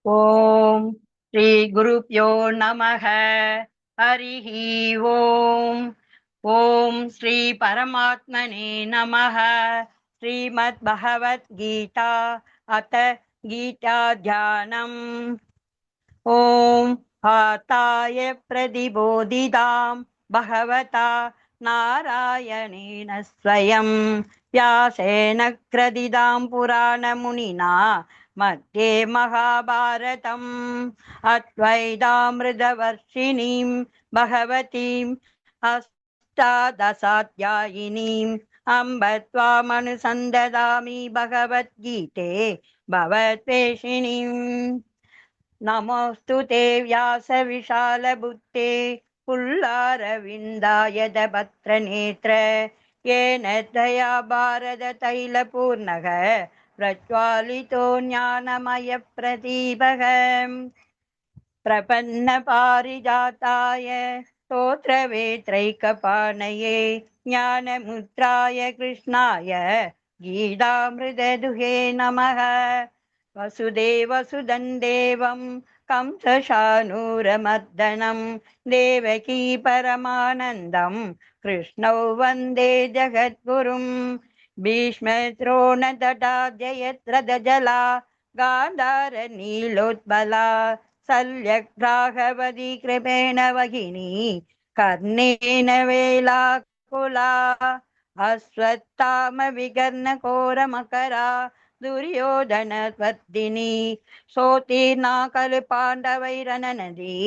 ஓம் ஸ்ரீ குருப்யோ நமக. ஹரிஹி ஓம். ஓம் ஸ்ரீ பரமாத்மனே நமக. ஸ்ரீமத் பகவத் கீதா அத கீதா தியானம். ஓம் ஆத்தாய பிரதிபோதிதாம் பகவதா நாராயணேன ஸ்வயம் व्यासेन क्रदिदां पुराणमुनिना मध्ये महाभारतम् अद्वैतामृतवर्षिणीं भगवतीम् अष्टादशाध्यायिनीम् अम्ब त्वामनुसन्ददामि भगवद्गीते भवद्वेषिणीम्। नमोऽस्तु ते व्यासविशालबुद्धे पुल्लारविन्दायदभद्रनेत्र येन दया भारततैलपूर्णः प्रज्वालितो ज्ञानमयप्रदीपः। प्रपन्नपारिजाताय स्तोत्रवेत्रैकपाणये ज्ञानमुद्राय कृष्णाय गीतामृतदुहे नमः। वसुदेवसुदं देवं कंसशानूरमर्दनं देवकी परमानन्दं कृष्णौ वन्दे जगद्गुरुं। भीष्मद्रोणतटाजयत्रदजला गान्धारनीलोत्पला शल्यग्राहवती कृपेण वहिनी कर्णेन वेलाकुला अश्वत्थामविकर्णघोरमकरा दुर्योधनवर्धिनी सोतीर्णा खलु पाण्डवैरननदी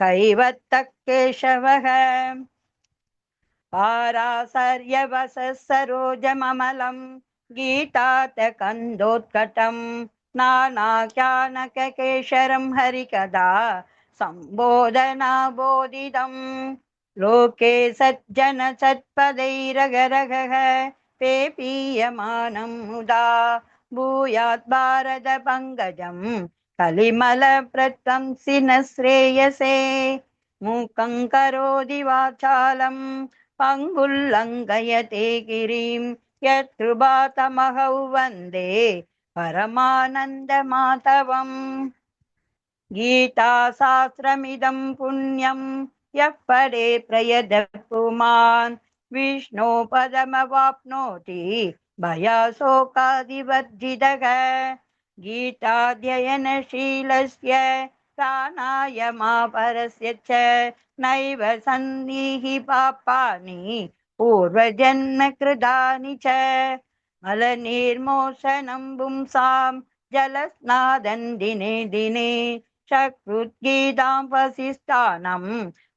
कैवत्तः केशवः। पाराशर्यवसः सरोजममलं गीतातकन्दोत्कटं नानाख्यानककेशरं हरिकदा सम्बोधना बोधितं। लोके सज्जनसत्पदैरगरगः पेपीयमानं मुदा भूयात् भारतपङ्कजं कलिमलप्रध्वंसिन श्रेयसे। मूकं करोति वाचालं पङ्गुल्लङ्घयते गिरिं यत्कृपातमहौ वन्दे परमानन्दमाधवम्। गीताशास्त्रमिदं पुण्यं यः पठे प्रयतः पुमान् विष्णो पदमवाप्नोति भयशोकादिवर्जितः। गीताध्ययनशीलस्य प्राणायामापरस्य च नैव सन्निहि पापानि पूर्वजन्मकृतानि च। मलनिर्मोचनं पुंसां जलस्नादं दिने दिने चकृद्गीतां वसिष्ठानं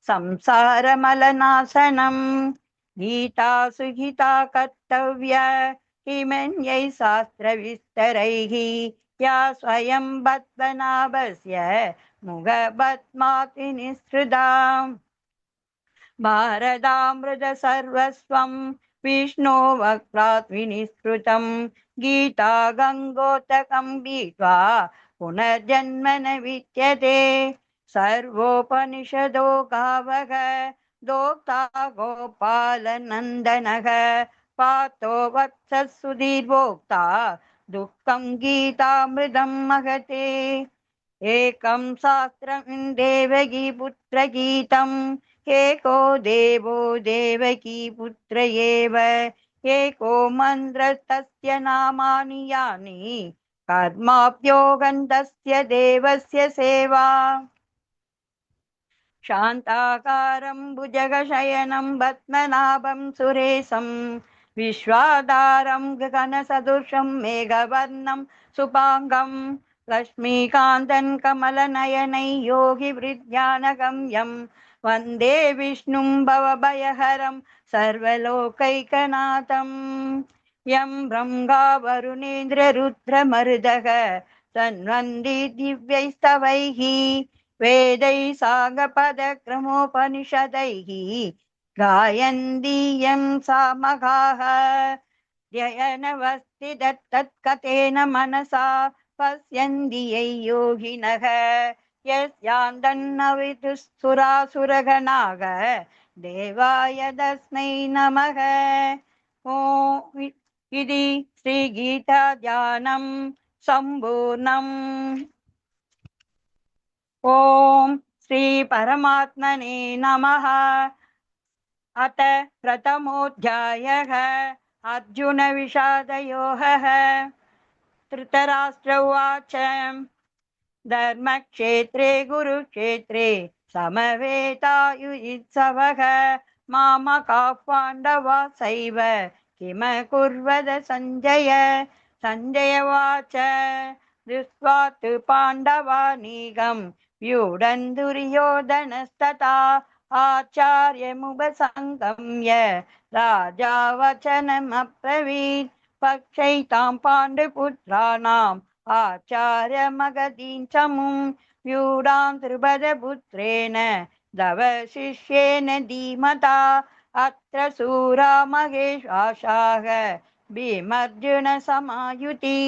संसारमलनाशनम्। गीता सुहिता कर्तव्या किमन्यै शास्त्रविस्तरैः या स्वयं पद्मनाभस्य मुखपद्माति निःसृता। भारतामृत सर्वस्वं विष्णो वक्त्रात् विनिष्कृतं गीता गङ्गोदकं पीत्वा पुनर्जन्म न विद्यते। सर्वोपनिषदो गावः दोक्ता गोपालनन्दनः पार्थो वत्सः सुधीर्भोक्ता दुःखं गीतामृतं महते। एकं शास्त्रं देवकी पुत्रगीतम् एको देवो देवकी पुत्र एव एको मन्त्रस्तस्य नामानि यानि कर्माभ्योगं तस्य देवस्य सेवा। शान्ताकारं भुजगशयनं पद्मनाभं सुरेशं विश्वाधारं गगनसदृशं मेघवर्णं शुभाङ्गं लक्ष्मीकान्तं कमलनयनै योगिवृद्ध्यानगम्यं वन्दे विष्णुं भवभयहरं सर्वलोकैकनाथं। यं ब्रह्मा वरुणेन्द्ररुद्रमरुदः तन्वन्ति दिव्यैस्तवैः वेदैः साङ्गपदक्रमोपनिषदैः गायन्ति यं सामगाः। ध्ययनवस्थितत्तत्कथेन मनसा पश्यन्ति यै योगिनः यस्यान्तन्नविदुःसुरासुरगणाः देवाय तस्मै नमः। ॐ इति श्रीगीताध्यानं सम्पूर्णम्। ॐ श्री परमात्मने नमः। अथ प्रथमोऽध्यायः। अर्जुन विषादयोगः। धृतराष्ट्र उवाच धर्मक्षेत्रे कुरुक्षेत्रे समवेतायुत्सवः मामकाः पाण्डवासैव किमकुर्वद सञ्जय। सञ्जय उवाच दृष्ट्वा तु पाण्डवानीकं व्यूढं दुर्योधनस्तथा आचार्यमुपसङ्गम्य राजा वचनमब्रवीत् पक्षैतां पाण्डुपुत्राणाम् आचार्य मगधीं चमुं व्यूढां द्रुपदपुत्रेण तव शिष्येन धीमता अत्र सूरा महेश्वासाः भीमर्जुन समायुति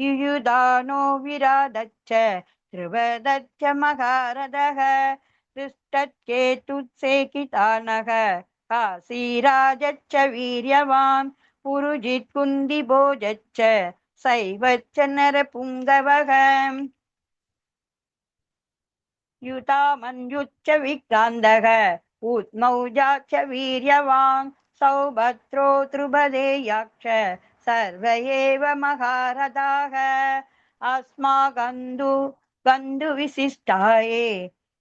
युयुधानो विरादच्च द्रुपदच्च महारथः दृष्टच्चेतुत्सेकितानः काशीराजच्च वीर्यवान् पुरुजित् कुन्दिभोजच्च सैवच्च नरपुङ्गवः युतामन्युच्च विक्रान्तः उत्मौजाच्च वीर्यवान् सौभद्रो द्रुपदेयाक्ष सर्व एव महारथाः अस्माकन्दु बन्धुविशिष्टाये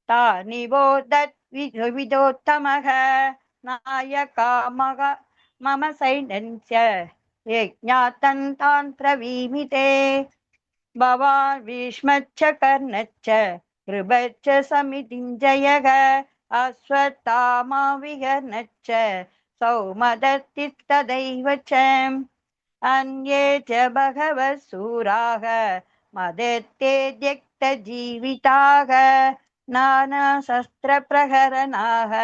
तानि बोधत् विदोत्तमः नायका मम सैन्यस्य यज्ञातन्तान् प्रवीमिते भवान् भीष्मच्च कर्णच्च कृपच्च समितिञ्जयः अश्वत्थामा विकर्णच्च सौमदत्तिस्तदैव च अन्ये च बहवः शूराः मदत्ते त्यक्तजीविताः नानाशस्त्रप्रहरणाः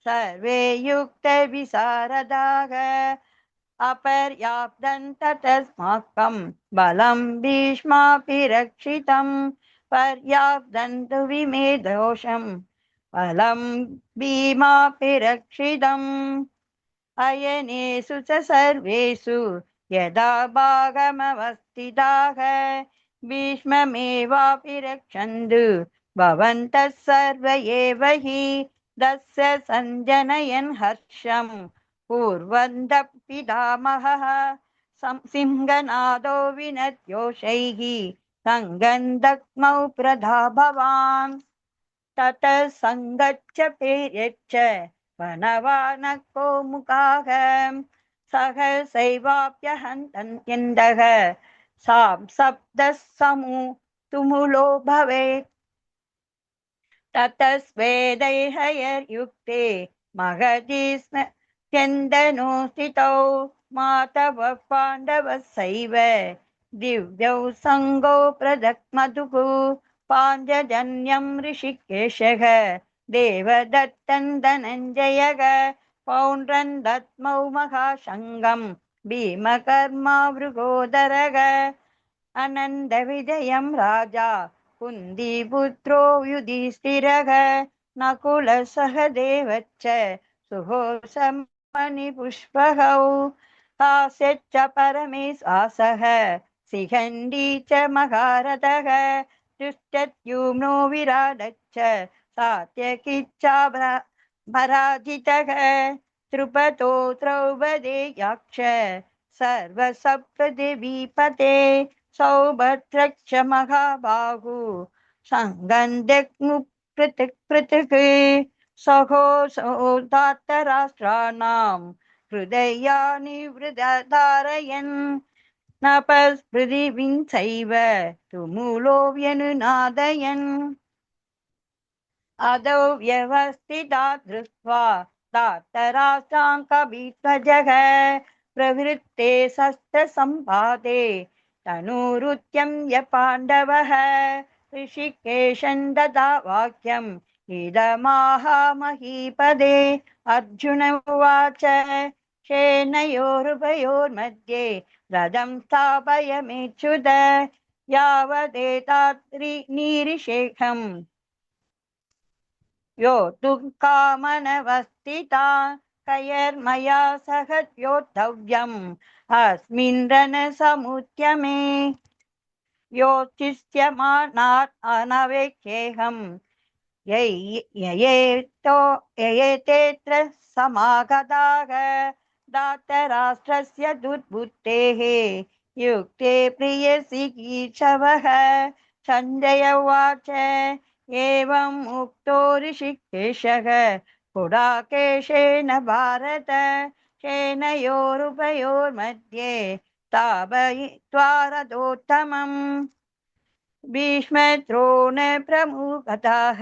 सर्वे युक्तविशारदाः अपर्याप्तं ततस्माकं बलं भीष्मापि रक्षितं पर्याप्तं तु विमे दोषं बलं भीमापि रक्षितम् अयनेषु च सर्वेषु यदा भागमवस्थिताः भीष्ममेवापि रक्षन्तु भवन्तः सर्व एव हि दस्य सञ्जनयन् हर्षम् पूर्वन्तः पितामहः सिंहनादो विनद्योषैः सङ्गन्दक्मौ प्रधाभवान् ततः सङ्गच्च पेर्यच्च वनवानको मुखाः सहसैवाप्यहन्तन्त्यन्दः सां शब्दः तुमुलो भवेत् ततः स्वेदैर्हयर्युक्ते महति स्म त्यन्दनो स्थितौ मातवः पाण्डवः सैव दिव्यौ सङ्गौ प्रदक्मधुः पाञ्चजन्यं ऋषिकेशः देवदत्तं धनञ्जयः पौण्ड्रं दत्मौ महाशङ्गं भीमकर्मा मृगोदरः अनन्दविजयं राजा कुन्तीपुत्रो युधिष्ठिरः नकुलः सहदेवश्च सुघोषमणिपुष्पकौ हास्यश्च परमेशासः शिखण्डी च महारथः दृष्टद्युम्नो विराडश्च सात्यकिच्चा पराजितः द्रुपदो द्रौपदेयाक्ष सर्वसप्तदेवीपते सौभद्रक्ष महाबाहु सङ्गन्दक्मुपृथक् पृथक् सहोदात्तराष्ट्राणां हृदयानि वृधारयन् नपस्पृथिवीं चैव तुमुलो व्यनुनादयन् अदौ व्यवस्थिता दृष्ट्वा दात्तराष्ट्रां कविध्वजः प्रवृत्ते शस्त्रसम्पादे तनूरुत्यम्य पाण्डवः ऋषिकेशं ददा वाक्यम् इदमाहामहीपदे अर्जुन उवाच सेनयोरुभयोर्मध्ये रथं स्थापयमेच्युत यावदेतात्रिनिरिषेखम् योद्धुं कामनवस्थिता कयर्मया सह योद्धव्यम् अस्मिन् रणसमुद्यमे योचिष्यमानात् अनवेक्षेऽहम् ययेतेऽत्र समागताः दातराष्ट्रस्य दुर्बुद्धेः युक्ते प्रियसिकीर्षवः। सञ्जय उवाच एवम् उक्तो ऋषिकेशः गुडाकेशेन भारत सेनयोरुभयोर्मध्ये स्थापयित्वा रथोत्तमम्। भीष्मद्रोण प्रमुखतः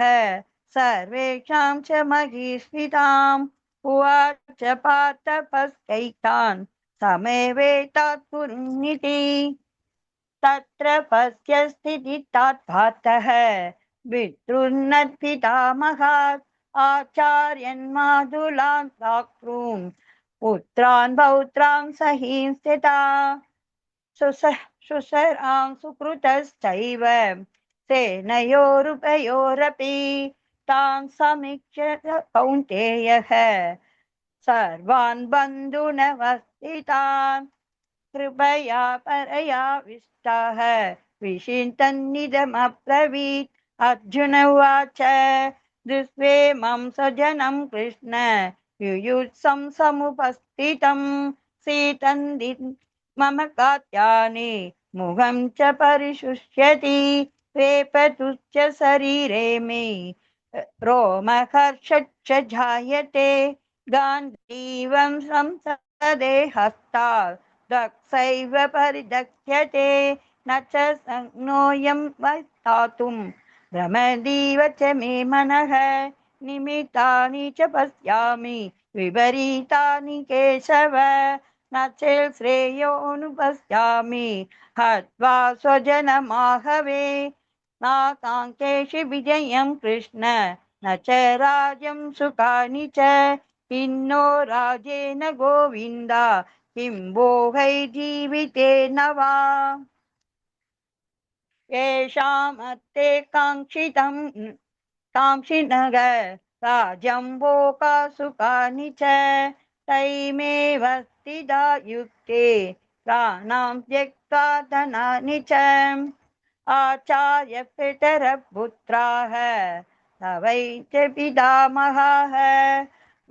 सर्वेषां च महिष्मिताम् उवाच पार्थपस्कैतान् समेवेतात् कुरुनिति। तत्र पश्य स्थितितात्पातः पितॄन्नत्पितामहात् आचार्यन् मातुलान् भ्रातॄन् पुत्रान् पौत्रान् सहिंस्थिता सुसरां सुकृतश्चैव सेनयोरुभयोरपि तान् समीक्ष्य कौन्तेयः सर्वान् बन्धुनवस्थितान् कृपया परयाविष्टाः विचिन्तन्निदमब्रवीत्। अर्जुन उवाच दृष्ट्वेमं स्वजनं कृष्ण युयुत्सं समुपस्थितं सीतन्ति मम कात्यानि मुखं च परिशुष्यति वेपतुश्च शरीरे मे रोमहर्षश्च जायते गान्धीवं संसदे हस्तात् दक्षैव परिदक्ष्यते न च शक्नोऽयं वक्तुं भ्रमदीव च मे मनः निमित्तानि च पश्यामि विपरीतानि केशव न चेत् श्रेयोऽनुपश्यामि हत्वा स्वजनमाहवे नाकाङ्क्षेषि विजयं कृष्ण न च राज्यं सुखानि च किन्नो राजेन गोविन्द किं भोगै जीवितेन वा। येषामर्थे काङ्क्षिणः राज्यं भोगा सुखानि च तैमेव स्थिता युक्ते प्राणां त्यक्त्वा धनानि च। आचार्य पितरः पुत्राः तवै च पितामहाः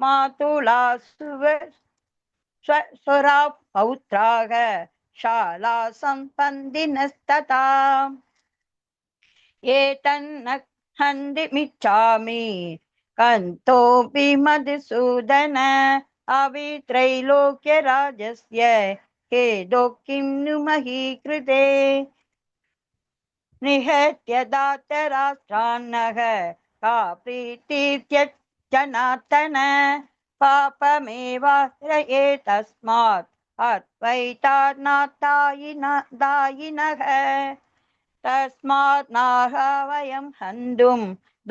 मातुला स्वसुरा पौत्राः शाला सम्पन्दिनस्तथा एतन्न हन्तिमिच्छामि कन्तोऽपि मधुसूदन अवित्रैलोक्यराजस्य हेदो किं नु मही कृते निहत्य दातराष्ट्रान्नः का प्रीतिर्यज्जनार्दन पापमेवाश्रये तस्मात् अद्वैतानादायिनः तस्मात् नाह वयं हन्तुं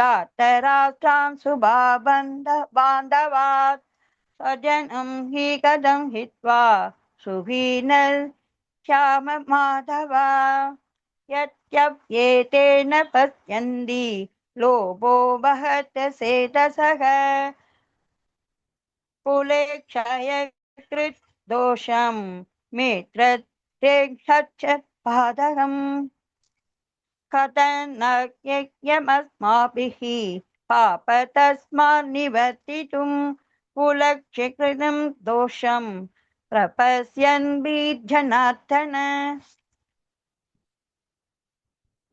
दातराष्ट्रान् शुभाबान्धवात् स्वजनं हि कथं हित्वा सुखिनः माधव यत्यप्येतेन पश्यन्ति लोभो वहत सेतसः कुले क्षयकृत् दोषं मित्रत्रेक्षच्च पादकम् कथनयज्ञमस्माभिः पाप तस्मात् निवर्तितुं कुलक्षकृतं दोषं प्रपश्यन् बीजनाथन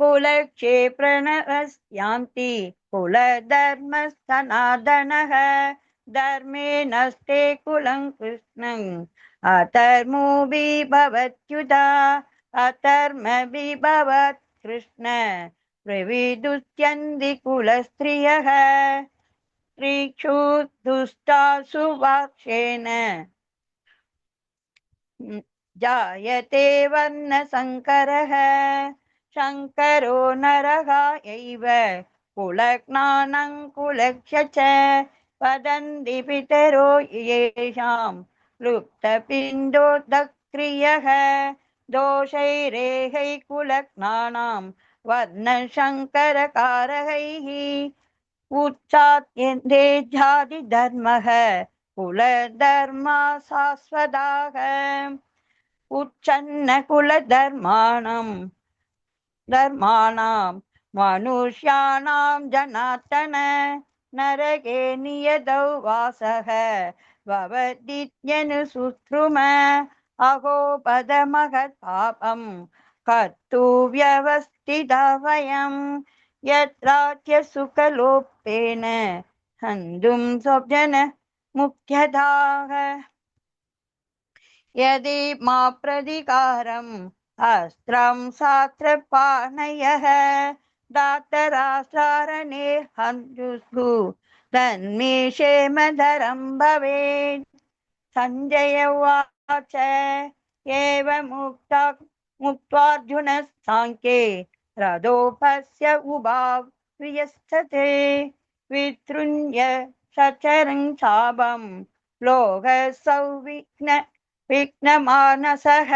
कुलक्षे प्रणवस्यान्ति कुलधर्मसनातनः धर्मे नस्ते कुलं कृष्णं अधर्मोऽभिभवत्युत अधर्मभिभवत् कृष्ण प्रविदुष्यन्ति कुलस्त्रियः स्त्रीषु दुष्टासु वाक्षेण जायते वर्णसङ्करः शङ्करो नरः एव कुलज्ञानं कुलक्ष्य च वदन्ति पितरो येषां लुप्तपिण्डोदक्रियः दोषैरेहै कुलज्ञानां वर्णशङ्करकारकैः उच्चाट्यन्ते जातिधर्मः कुलधर्मा शाश्वताः उच्चन्न कुलधर्माणां धर्माणां मनुष्याणां जनार्दन नरके नियतौ वासः भवतीत्यनुसुश्रुम अहो पदमहत्पापं कर्तु व्यवस्थिता वयं यत्राच्य सुखलोपेन हन्तुं स्वजन मुख्यधाः यदि मा प्रतिकारम् अस्त्रं शास्त्रपाणयः दातराश्रारणे हन्तुस्तु तन्मे क्षेमधरं भवेत् सञ्जय उवाच मुक्त्वार्जुनः साङ्ख्ये रथोपस्य उभाव्रियस्तते वितृण्य सचरं शापं विघ्नमानसः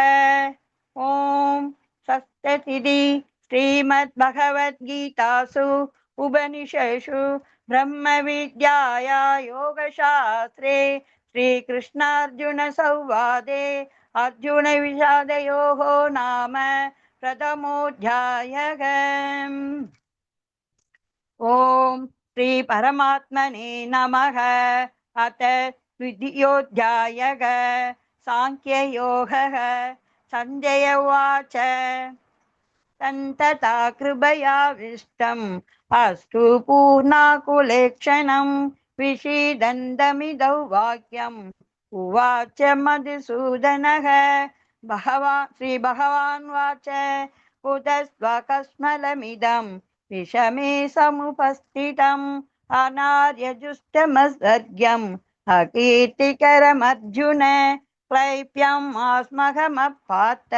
ॐ सप्ततिथि श्रीमद्भगवद्गीतासु उपनिषत्सु ब्रह्मविद्याया योगशास्त्रे श्रीकृष्णार्जुन संवादे अर्जुन विषादयोः नाम प्रथमोऽध्यायः। ॐ श्री परमात्मने नमः। अथ द्वितीयोऽध्यायः सांख्ययोगः। सञ्जय उवाच तन्तता कृपयाविष्टम् अस्तु पूर्णाकुलेक्षणं विषीदन्तमिदौ वाक्यम् उवाच मधुसूदनः। श्रीभगवान् वाच कुतस्त्वकस्मलमिदं विषमे समुपस्थितम् अनार्यजुष्टमसर्ग्यम् अकीर्तिकरमर्जुन क्लैप्यम् आस्महमपात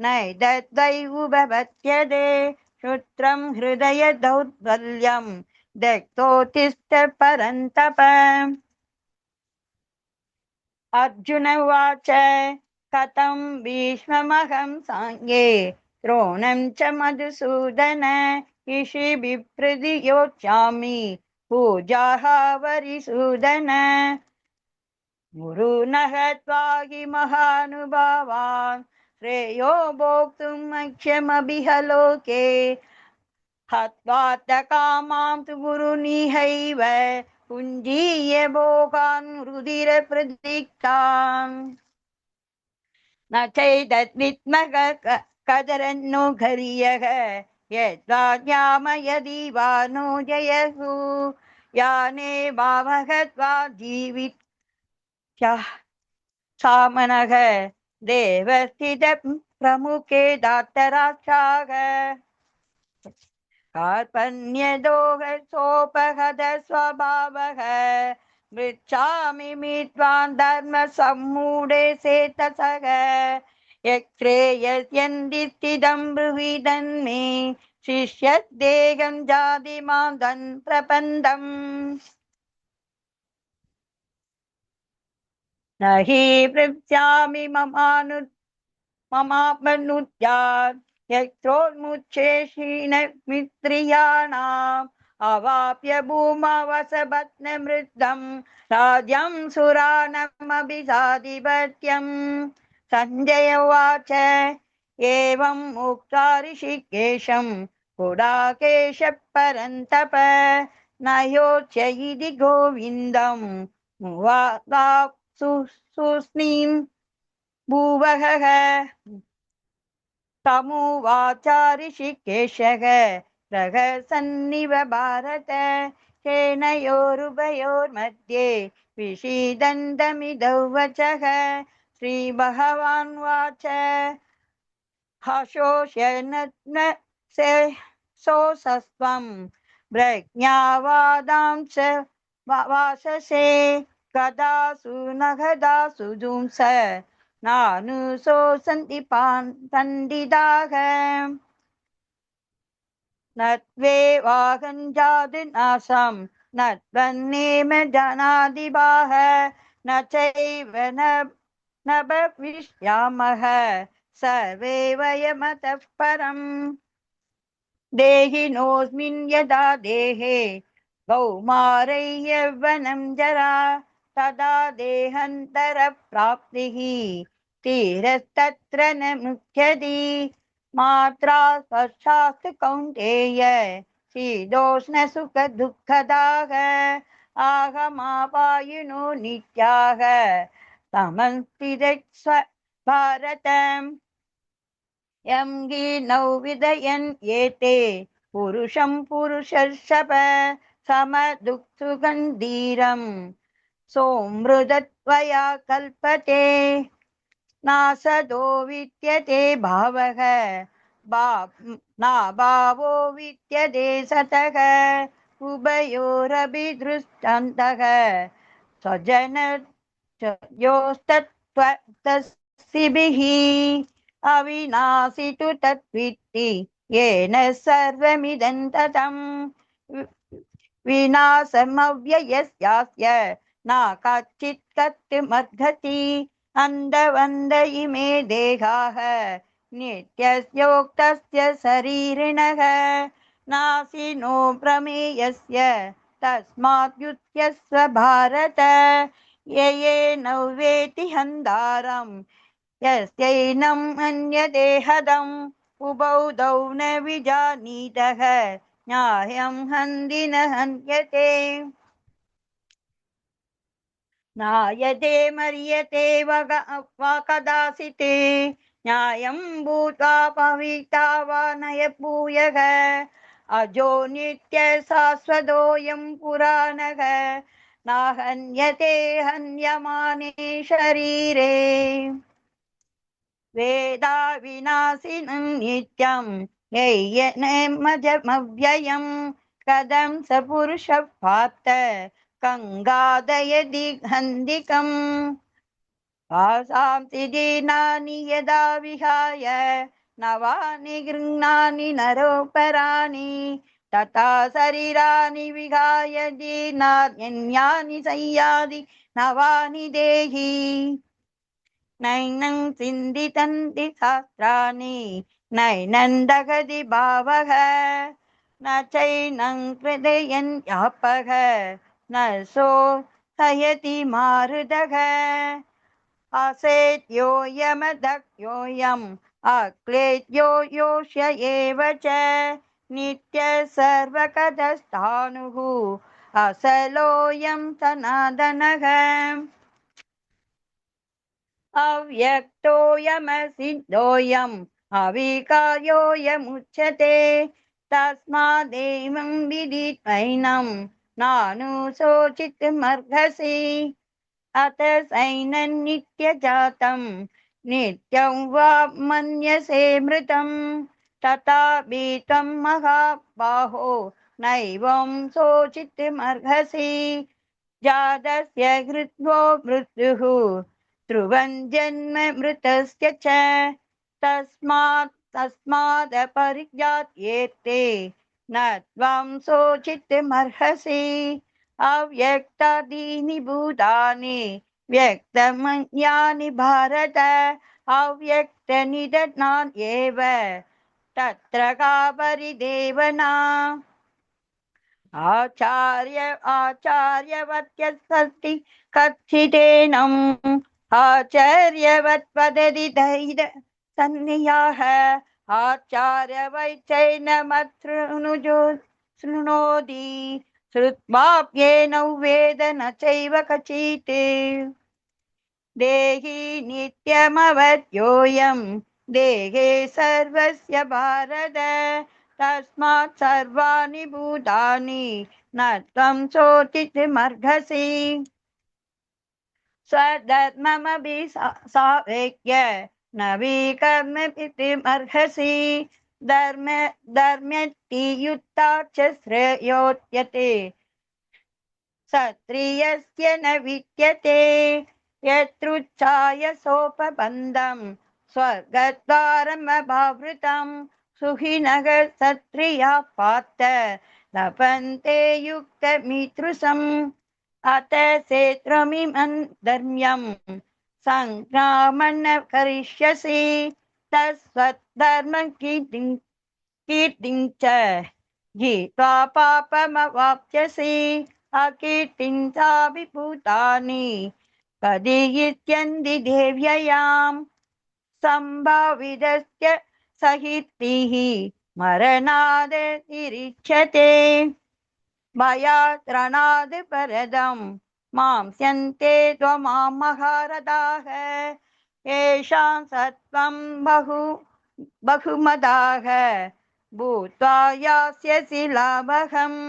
नैदद्वैवुभवत्यदे क्षुत्रं हृदय दौर्बल्यं दक्तोत्तिष्ठ परन्तप। अर्जुन उवाच कथं भीष्ममहं साङ्गे द्रोणं च मधुसूदन इषिभिः प्रतियोत्स्यामि पूजाः वरिसूदन गुरुनः त्वाहि महानुभावान् श्रेयो भोक्तुम् मह्यमभिह लोके हत्वार्थकामां तु गुरुनिहैव पुञ्जीय भोगान् रुधिरप्रदिक्तान् न चैतद्विद्मः कदरन्नो घर्यः यद्वा ज्ञामयदीवानो जयसु याने भावहत्वा जीवित सामनः देवस्थित प्रमुखे दातराक्षाः कार्पण्यदोह सोपहत स्वभावः मृच्छामि मित्वान् धर्म सम्मूढे सेतसः यक्ष्रेयस्यन्दिस्थितं ब्रुवीदन्मे शिष्यद्देहं जाति मां दन् प्रपन्दम् न हि पृच्छामि ममात्मनुद्यात् यत्रोन्मुच्छेषीण मित्रियाणाम् अवाप्य भूमवसपत्नमृद्धं राज्यं सुरानमभिसाधिपत्यम्। सञ्जय उवाच एवं उक्त्वा ऋषिकेशं गुडाकेश परन्तप न योच्य इति गोविन्दं सुस्नीं भुवः तमुवाच ऋषिकेशः रहसन्निव भारत सेनयोरुभयोर्मध्ये विषीदन्तमिदौ वचः। श्रीभगवान् वाच हर्षोष्यनत्न सोऽसस्त्वं प्रज्ञावादां च वाससे गदासु न गदासु जुंस नानुशोसन्ति पण्डिताः न त्वेवाहञ्जातुनाशं न त्वन्नेम जनादिबाह न चैव न भविष्यामः सर्वे वयमतः परम् देहिनोऽस्मिन् यदा देहे कौमारै यौवनं जरा तदा देहान्तरप्राप्तिः धीरस्तत्र न मुह्यति मात्रा स्पर्शास्तु कौन्तेय शीतोष्णसुखदुःखदाः आहमापायिनो नित्याः समंस्थितस्व भारतम् यं गिनौ विदयन् एते पुरुषं पुरुषर्षभ समदुःखसुगन्धीरम् सोमृतत्वया कल्पते नासदो विद्यते भावः नाभावो विद्यते सतः उभयोरपि दृष्टान्तः स्वजन योस्तत्त्वतस्सिभिः अविनाशि तु तद्वित्ति येन सर्वमिदं ततं विनाशमव्ययस्यास्य न कच्चित् कर्तुमर्हति अन्धवन्द इमे देहाः नित्यस्योक्तस्य शरीरिणः नाशिनो प्रमेयस्य तस्माद्युत्यस्व भारत येनौ वेति हन्तारम् यस्यैनम् अन्यते हदम् उभौ द्वौ न विजानीतः न्यायं हन्ति न हन्यते नायते मर्यते वा कदाचित् न्यायं भूत्वा पविता वा नय भूयः अजो नित्य शाश्वतोऽयं पुराणः न हन्यते हन्यमाने शरीरे वेदा विनाशिनं नित्यं यय्यनमजमव्ययं कथं स पुरुषः पार्थ कङ्गादयदि हन्दिकम् आसांसि दीनानि यदा विहाय नवानि गृह्णानि नरोपराणि तथा शरीराणि विहाय दीनान्यानि संयाति नवानि देहि नैनं सिन्दितन्ति शास्त्राणि नैनं दगति भावः न चैनं हृदयं यापः न सोऽयति मारुतः असेत्यो यमदग्योऽयम् अक्लेद्यो योष्य एव च नित्यः सर्वकतस्थाणुः असलोऽयं सनातनः अव्यक्तोऽयमसिद्धोऽयम् अविकार्योऽयमुच्यते तस्मादेवं विदित्वैनं नानुशोचितुमर्हसि अत सैनं नित्यजातं नित्यं वा मन्यसे मृतं तथापि त्वं महाबाहो नैवं शोचितुमर्हसि जातस्य हृद्वो मृत्युः ध्रुवं जन्म मृतस्य च तस्मादपरिज्ञायेते न त्वं शोचितुमर्हसि अव्यक्तादीनि भूतानि व्यक्तमन्यानि भारत अव्यक्तनिधनान्येव तत्र का परिदेवना आचार्यवत्यस्ति कथितेनम् आचार्यवत् वदति सन्नियाः आचार्यवैचैनमतृणुजो शृणोति श्रुत्वाप्येनौ वेद न चैव कचित् देहि नित्यमवद्योऽयं देहे सर्वस्य भारत तस्मात् सर्वाणि भूतानि न त्वं शोचितुमर्हसि स्वधर्ममपि सावेक्य न विकर्मपितुमर्हसि धर्म्यति च श्रेयोत्यते क्षत्रियस्य न विद्यते यत्रुच्छाय सोपबन्धं स्वर्गद्वारमभावृतं सुखिनः क्षत्रियाः पार्थ लभन्ते युक्तमितृषम् अत क्षेत्रमिमं धर्म्यं सङ्ग्रामं न करिष्यसि तस्वद्धर्मं कीर्तिं च जित्वा पापमवाप्स्यसि अकीर्तिं चाभिभूतानि कदियिष्यन्ति देव्ययाम् सम्भावितस्य सहित्रिः मरणादतिरिच्यते भयात् रणाद् परदं मां स्यन्ते त्वमां महारथाः येषां सत्त्वं बहुमदाः भूत्वा यास्यसि लाभहम्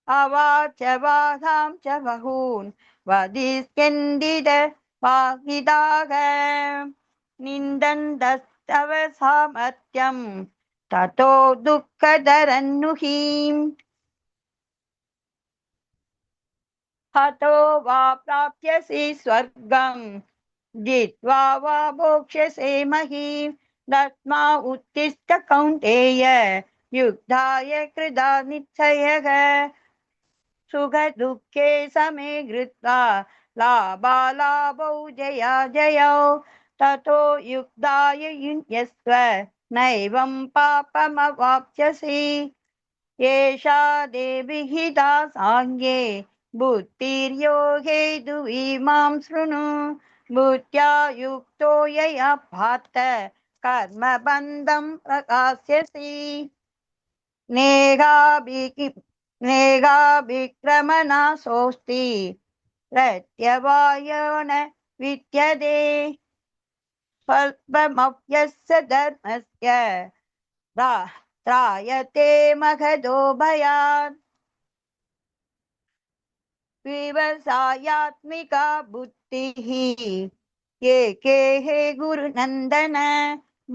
अवाच बाधां च बहून् वदिष्यन्दिद वागिदाः निन्दन्तस्तव सामर्थ्यं ततो दुःखदरन्नुहीम् हतो वा प्राप्स्यसि स्वर्गं जित्वा वा भोक्ष्यसे महीम् तस्मा उत्तिष्ठ कौन्तेय युद्धाय कृता निश्चयः सुखदुःखे समे कृत्वा लाभालाभौ जयाजयौ ततो युक्ताय युञ्जस्व नैवं पापमवाप्स्यसि एषा देविहिता साङ्गे बुद्धिर्योगे दुविमां शृणु बुद्ध्या युक्तो यया पार्थ कर्मबन्धं प्रकाश्यसि नेहाभिक्रमणासोऽस्ति प्रत्यवायो न विद्यते स्वल्पमप्यस्य धर्मस्य त्रायते महदो भयात् व्यवसायात्मिका बुद्धिः एके हे गुरुनन्दन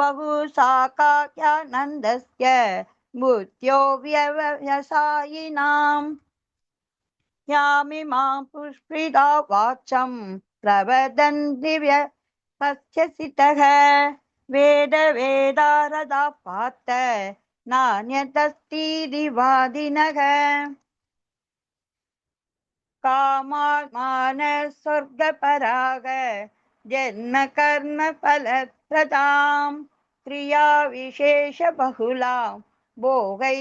बहुशाखाख्यानन्दस्य बुद्ध्यो व्यवसायिनाम् यामिमां पुष्पिता वाचं प्रवदन्ति पश्यसितः वेदारदा पार्थ नान्यदस्तीदिवादिनः कामात्मान स्वर्गपराग जन्म कर्म फलप्रदां क्रिया विशेष बहुलां भोगै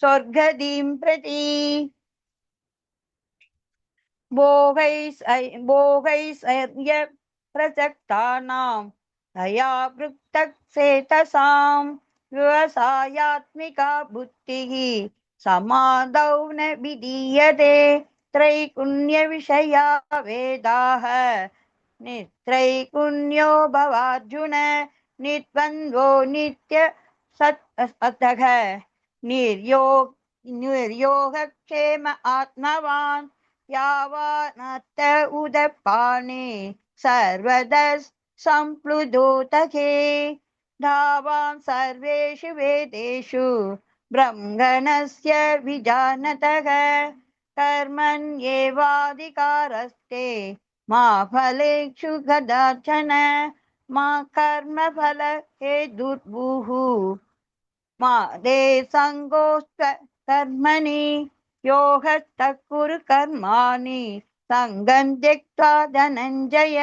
स्वर्गदीं प्रति भोगैः प्रसक्तानां तया पृक्तसेतसां व्यवसायात्मिका बुद्धिः समादौ न विधीयते त्रैगुण्यविषया वेदाः नित्रैगुण्यो भवार्जुन निद्वन्द्वो नित्य सतः निर्योगक्षेम आत्मवान् यावानर्थ उदपाने सर्वदा सम्प्लुदोतके धावान् सर्वेषु वेदेषु ब्रह्मणस्य विजानतः कर्मण्येवाधिकारस्ते मा फलेषु कदाचन मा कर्मफल हेतुर्भुः मा ते सङ्गोऽस्त्व कर्मणि योगस्तः कुरु कर्माणि सङ्गं त्यक्त्वा धनञ्जय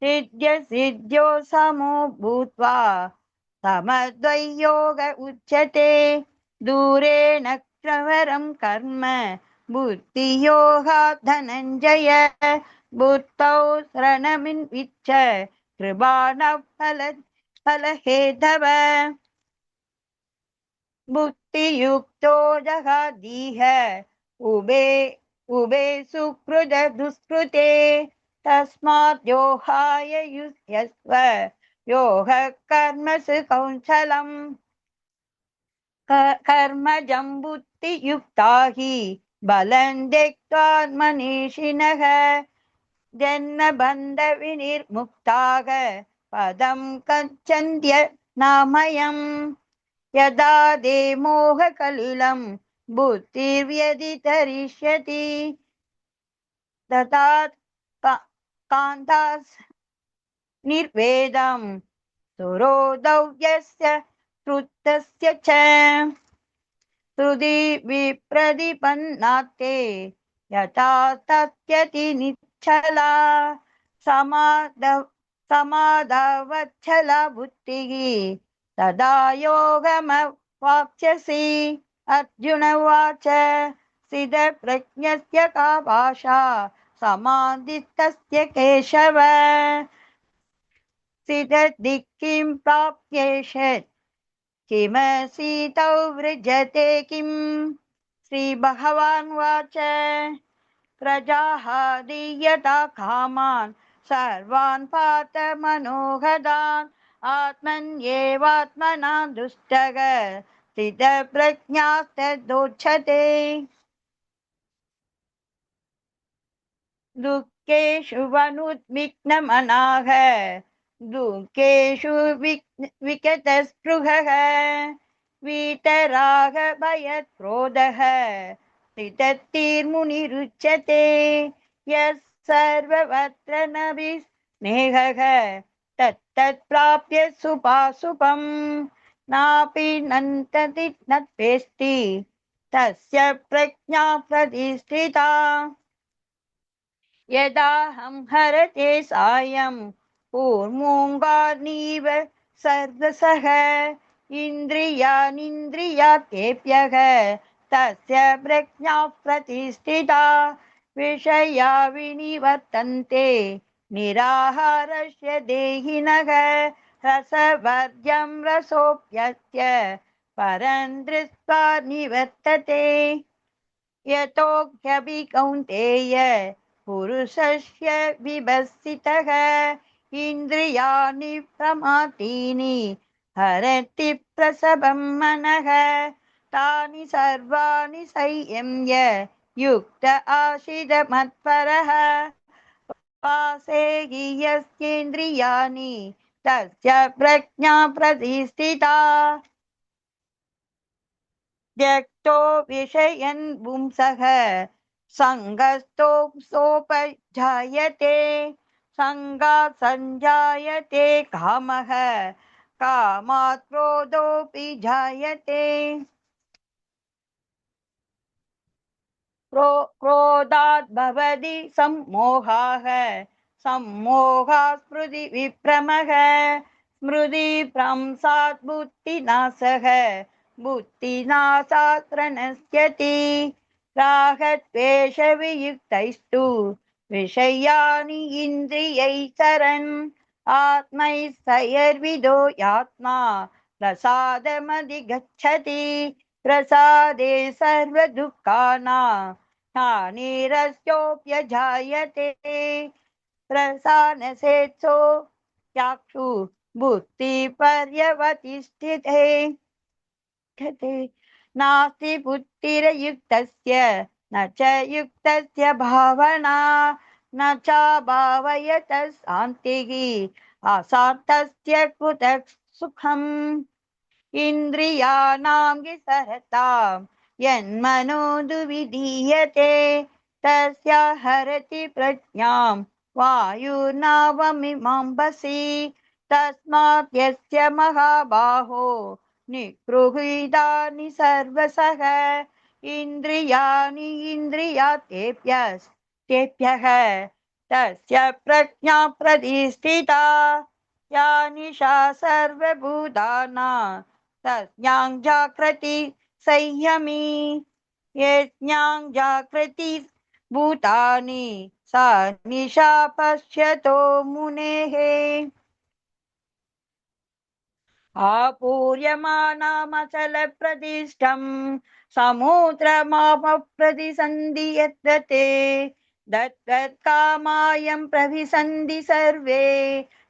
सिद्ध्यो समो भूत्वा समद्वैयोग उच्यते दूरेण क्षवरं कर्म बुद्धियोगात् धनञ्जय बुद्धौ शरणमिन्विच्छ कृपाणफलहेतव बुद्धियुक्तो जहादीह उभे सुकृत दुष्कृते तस्मात् योगाय युज्यस्व योग कर्मसु कौशलम् कर्मजं बुद्धियुक्ता हि बलं त्यक्त्वात्मनीषिणः जन्मबन्धविनिर्मुक्ताः पदं गच्छन्त्य नामयम् यदा दे मोहकलिलं बुद्धिर्व्यतितरिष्यति तथा कान्तास् निर्वेदं सुरोधव्यस्य कृतस्य च हृदि विप्रतिपन्नाते यथा तस्यति निच्छला समाधवच्छला बुद्धिः तदा योगमवाप्स्यसि अर्जुन उवाच स्थितप्रज्ञस्य का भाषा समाधिस्तस्य केशव स्थितदिक्किं प्राप्येषत् किमसीतौ वृजते किम् श्रीभगवानुवाच प्रजाः दीयता कामान् सर्वान् पात मनोगतान् आत्मन्येवात्मना दुष्टः स्थितप्रज्ञास्तदोच्यते दुःखेषु वनुद्विग्नमनाः दुःखेषु विगतस्पृहः वीतरागभयक्रोधः स्थितधीर्मुनिरुच्यते यः सर्वत्र नभिस्नेहः तत्तत्प्राप्य सुपाशुपम् नापि नन्तति नत्वेष्टि तस्य प्रज्ञा प्रतिष्ठिता यदाहं हरते सायं कूर्मोऽङ्गानीव सर्वसः इन्द्रियाणीन्द्रियार्थेभ्यः तस्य प्रज्ञा प्रतिष्ठिता विषया विनिवर्तन्ते निराहारस्य देहिनः रसवर्ज्यं रसोऽप्यस्य परं दृष्ट्वा निवर्तते यतोऽभि कौन्तेय पुरुषस्य विभसितः इन्द्रियाणि प्रमाथीनि हरति प्रसभं मनः तानि सर्वाणि संयम्य युक्त आसीत् पासे यस्येन्द्रियाणि तस्य प्रज्ञा प्रतिष्ठिता त्यक्तो विषयन् पुंसः सङ्गस्तो सोपजायते सङ्गात् सञ्जायते कामः कामात् क्रोधोऽपि जायते क्रोधात् भवति सम्मोहाः सम्मोहात् स्मृतिविभ्रमः स्मृतिभ्रंशात् बुद्धिनाशः बुद्धिनाशात् प्रणश्यति रागद्वेषवियुक्तैस्तु विषयाणि इन्द्रियैश्चरन् आत्मैस्तैर्विदो यात्मा प्रसादमधिगच्छति प्रसादे सर्वदुःखानां हानिरस्योऽप्यजायते प्रसादसेत्सो चाक्षु बुद्धिपर्यवतिष्ठिते नास्ति बुद्धिरयुक्तस्य न च युक्तस्य भावना न च भावयतः शान्तिः अशान्तस्य कुतः सुखम् इन्द्रियाणां विसरतां यन्मनो दुविधीयते तस्य हरति प्रज्ञां वायुर्नावमिमाम्बसि तस्मात् यस्य महाबाहो निगृहीतानि सर्वशः इन्द्रियाणि इन्द्रियार्थेभ्यः तस्य प्रज्ञा प्रतिष्ठिता या निशा सर्वभूतानां तस्यां जागृति संयमी यज्ञां जागृति भूतानि सा निशा पश्यतो मुनेः आपूर्यमाणामचलप्रतिष्ठं समुद्रमापप्रतिसन्धि यत्र ते दत्तत्कामायं प्रविशन्ति सर्वे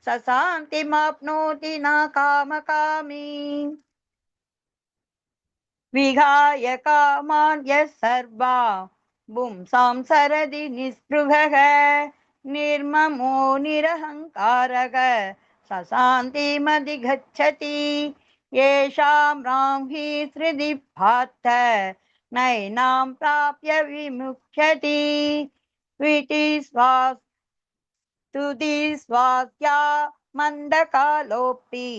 स शान्तिमाप्नोति न कामकामी विहाय कामान् यः सर्वान् पुंसां सरति निःस्पृहः निर्ममो निरहङ्कारः स शान्तिमधिगच्छति येषां ब्राह्मी हृदि पार्थ नैनां प्राप्य विमुच्यति स्तुति स्वास्या मन्दकालोऽपि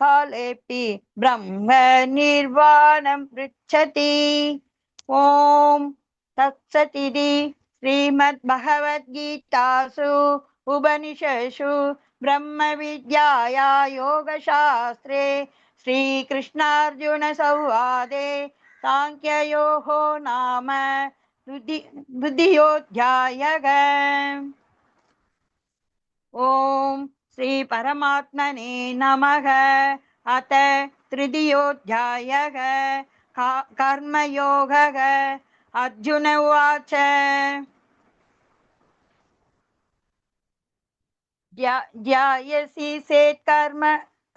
कालेऽपि ब्रह्म निर्वाणं पृच्छति ॐ तत्सदिति श्रीमद्भगवद्गीतासु उपनिषत्सु ब्रह्मविद्याया योगशास्त्रे श्रीकृष्णार्जुनसंवादे साङ्ख्ययोगो नाम द्वितीयोऽध्यायः। ॐ श्रीपरमात्मने नमः। अथ तृतीयोऽध्यायः। कर्मयोगः। अर्जुन उवाच ध्यायसि चेत्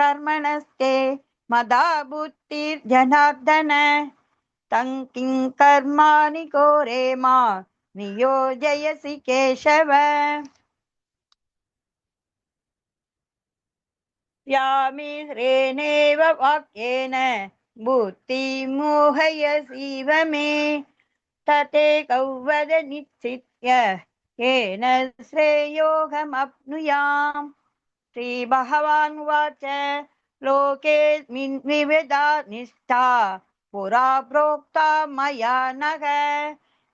कर्मणस्ते मदा बुद्धिर्जनार्दन तं किं कर्माणि घोरे मा नियोजयसि केशव। व्यामिश्रेणेव वाक्येन बुद्धिमोहयसीव मे ततेकौ वद निश्चित्य येन श्रेयोऽहमप्नुयाम्। श्रीभगवानुवाच लोकेऽस्मिन् विविधा निष्ठा पुरा प्रोक्ता मया नघ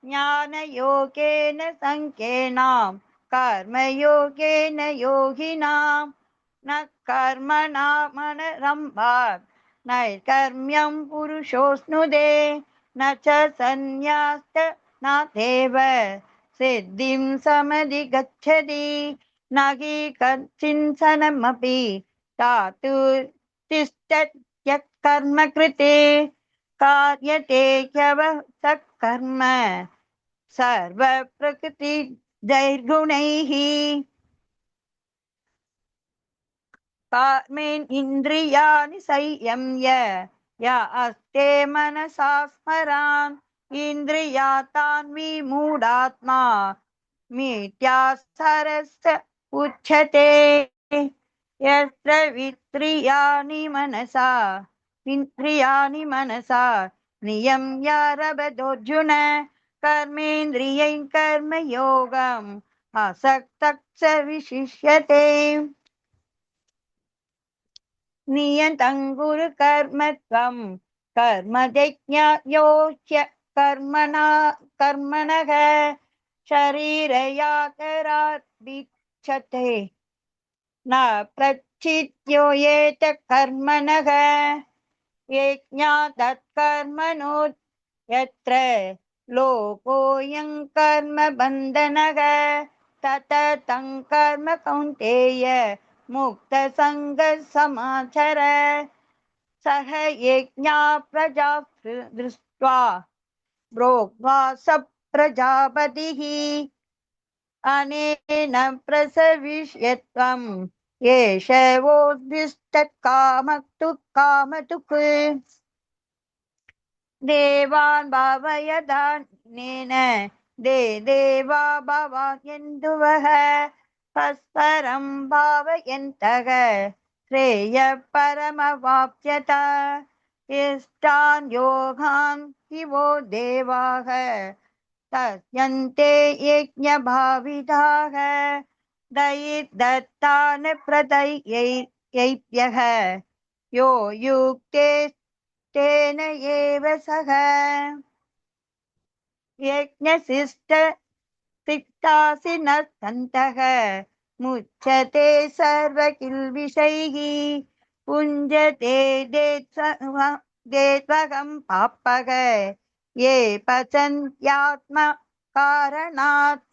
ज्ञानयोगेन साङ्ख्येनां कर्मयोगेन योगिनां न कर्मणामनरम्भात् नैष्कर्म्यं पुरुषोऽश्नुते न च सन्न्यासनादेव सिद्धिं समधिगच्छति न हि कच्चिन्सनमपि तातु तिष्ठत्यः कर्म कृते कार्यते ह्यवसः कर्म सर्वप्रकृतिजैर्गुणैः कर्मेन्द्रियाणि संयम्य य अस्ते मनसा स्मरान् इन्द्रियातान् विमूढात्मा मिथ्याचारस्य उच्यते। यत्र विन्द्रियाणि मनसा नियम्य रभतोऽर्जुन कर्मेन्द्रियैः कर्मयोगम् आसक्तः स विशिष्यते। नियतं कुरु कर्म त्वं कर्मजज्ञयोह्य कर्मणः शरीरयातरार्पिक्षते न प्रचिद्यो येत कर्मणः यज्ञातत्कर्मणो यत्र लोकोऽयं कर्म बन्धनः ततः तं कर्म कौन्तेय मुक्तसङ्गः समाचर सह यज्ञा प्रजा दृष्ट्वा प्रोक्त्वा स प्रजापतिः अनेन प्रसविष्यत्वम् एष वोद्दिष्टकामतु कामतुक् देवान् भावयदानेन देवा भवन्त्यन्दुवः परस्परं भावयन्तः श्रेयः परमवाप्स्यत इष्टान् योगान् हि वो देवाः तस्यन्ते यज्ञभाविताः दयिर्दत्तान् प्रदयैभ्यः यो युक्ते तेन एव सः यज्ञशिष्टासि न सन्तः मुच्यते सर्वकिल्बिषैः पुञ्जते देत्वगं पापः ये पचन्त्यात्मकारणात्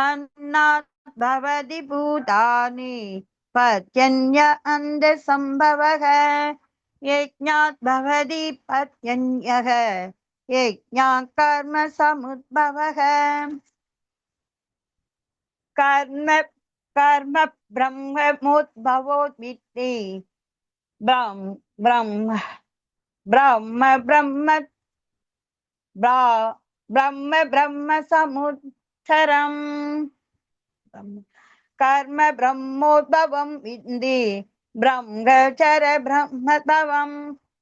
अन्नात् भवति भूतानि पर्जन्य अन्धसम्भवः यज्ञात् भवति पर्जन्यः यज्ञात् कर्म समुद्भवः कर्म ब्रह्मोद्भवोद्वित्ति ब्रह्म समुत्सरम् कर्म ब्रह्मोद्भवं विद्धि ब्रह्मचर ब्रह्मभवम्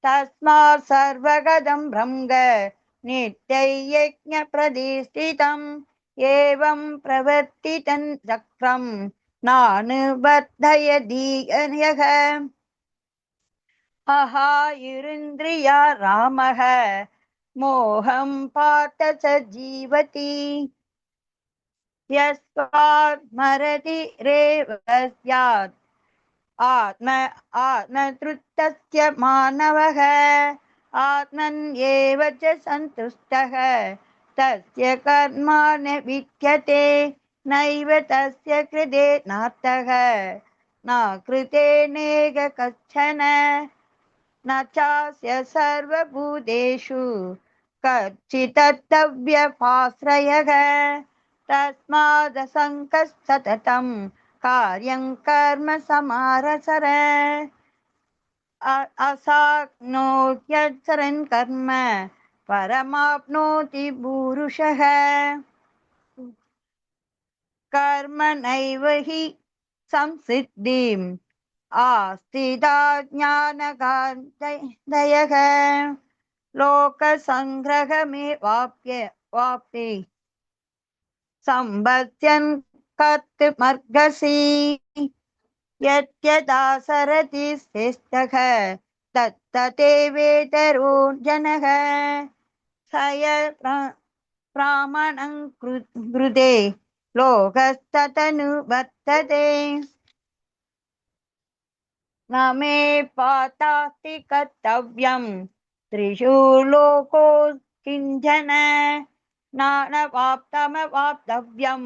तस्मात् सर्वगतं ब्रह्म नित्ययज्ञप्रतिष्ठितम् एवं प्रवर्तितं चक्रं नानुबद्धयदीयः अहायुरिन्द्रिया रामः मोहं पार्थ स जीवति यस्मात्मरतिरेव स्यात् आत्मतृप्तस्य मानवः आत्मन्येव च सन्तुष्टः तस्य कर्मा न विद्यते नैव तस्य कृते नार्थः न कृतेनेक कश्चन न चास्य सर्वभूतेषु कच्चिदव्यपाश्रयः तस्मादसङ्कः सततं कार्यं कर्म समारसर असाक्नोत्यचरन् कर्म परमाप्नोति पूरुषः कर्मणैव हि संसिद्धिम् आस्तिदा ज्ञानगाधयः लोकसङ्ग्रहमेवाप्ये सम्पद्यन् कर्तुमर्हसि यद्यदासरति श्रेष्ठः तत्तदेवेतरो जनः स प्रामाणं कृते लोकस्तदनुवर्तते न मे पातास्ति कर्तव्यं त्रिषु लोको किञ्चन नानवाप्तमवाप्तव्यं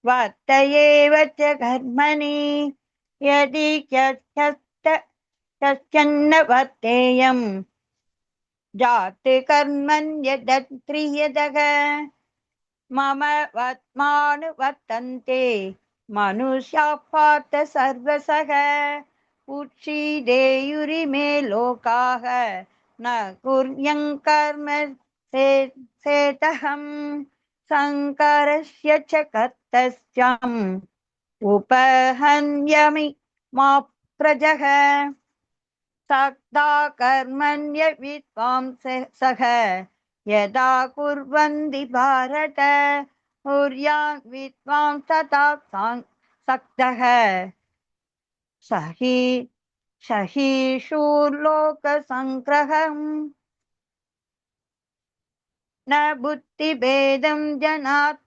वर्त एव च कर्मणि यदि कश्चन वर्तेयं जाते कर्मण्यदत्रियदः मम वर्त्मानुवर्तन्ते मनुष्याः पार्थ सर्वसः उच्छिदेयुरिमे लोकाः न कुर्यं कर्म सेतहं संकारस्य च कर्तस्यम् उपहन्यमि मा प्रजः सक्ता कर्मण्य विद्वांसः यदा कुर्वन्ति भारत कुर्यान् विद्वांस तथा सक्तः सहि शूर्लोकसङ्ग्रहम् न बुद्धिभेदं जानात्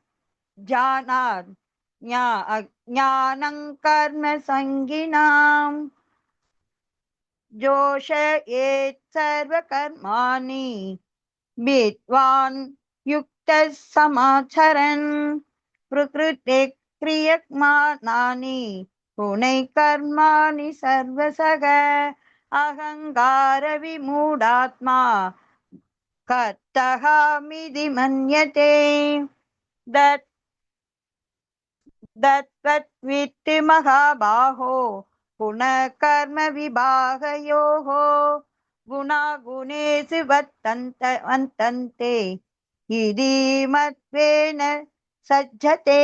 अज्ञानं कर्म संगिनाम् जोषयेत् सर्वकर्माणि विद्वान् युक्तः समाचरन् प्रकृते क्रियमाणानि गुणैः कर्माणि सर्वसः अहङ्कार विमूढात्मा कर्तहामिति मन्यते दत्तवित्ति महाबाहो गुणकर्म विभागयोः गुणागुणेषु वर्तन्ते इति मत्वेन सज्जते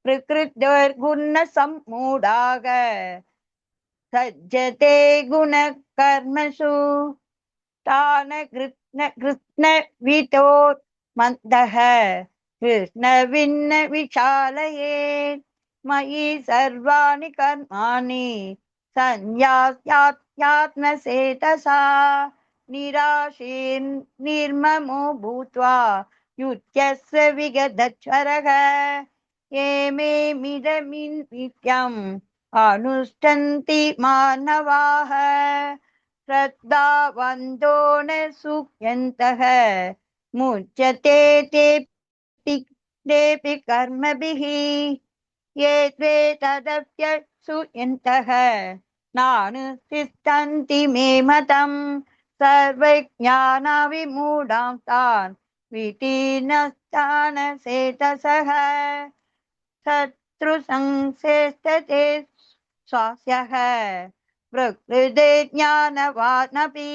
प्रकृतिर्गुणसम्मूढाः सज्जते गुणकर्मसु तान कृष्णविदो मन्दः कृष्णविन्न विशालयेत् मयि सर्वाणि कर्माणि सन्न्यास्यात्मचेतसा निराशीर्निर्ममो भूत्वा युध्यस्व विगतज्वरः ये मेमिदमित्यम् अनुष्ठन्ति मानवाः श्रद्धावन्तो न सुख्यन्तः मुच्यते तेऽपि कर्मभिः ये द्वे तदप्यसूयन्तः नानुतिष्ठन्ति मे मतम् सर्वज्ञानविमूढां तान् वितीर्णस्थानचेतसः शत्रुसंश्रेष्ठते स्वास्यः प्रकृते ज्ञानवानपि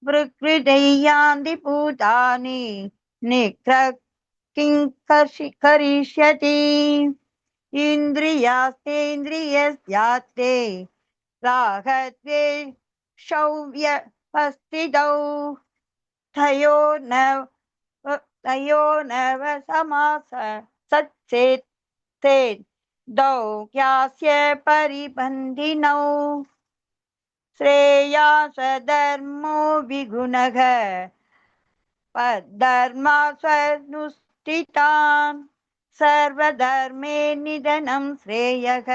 प्रकृते यान्ति भूतानि निग्रह किं करिष्यति इन्द्रियास्तेन्द्रियस्यास्ते रागद्वेषौ व्यवस्थितौ तयोर्नव समासच्चेत् ते दौ परिबन्धिनौ श्रेयासधर्मो विगुणः पद्धर्मा स्वनुष्ठितान् सर्वधर्मे निधनं श्रेयः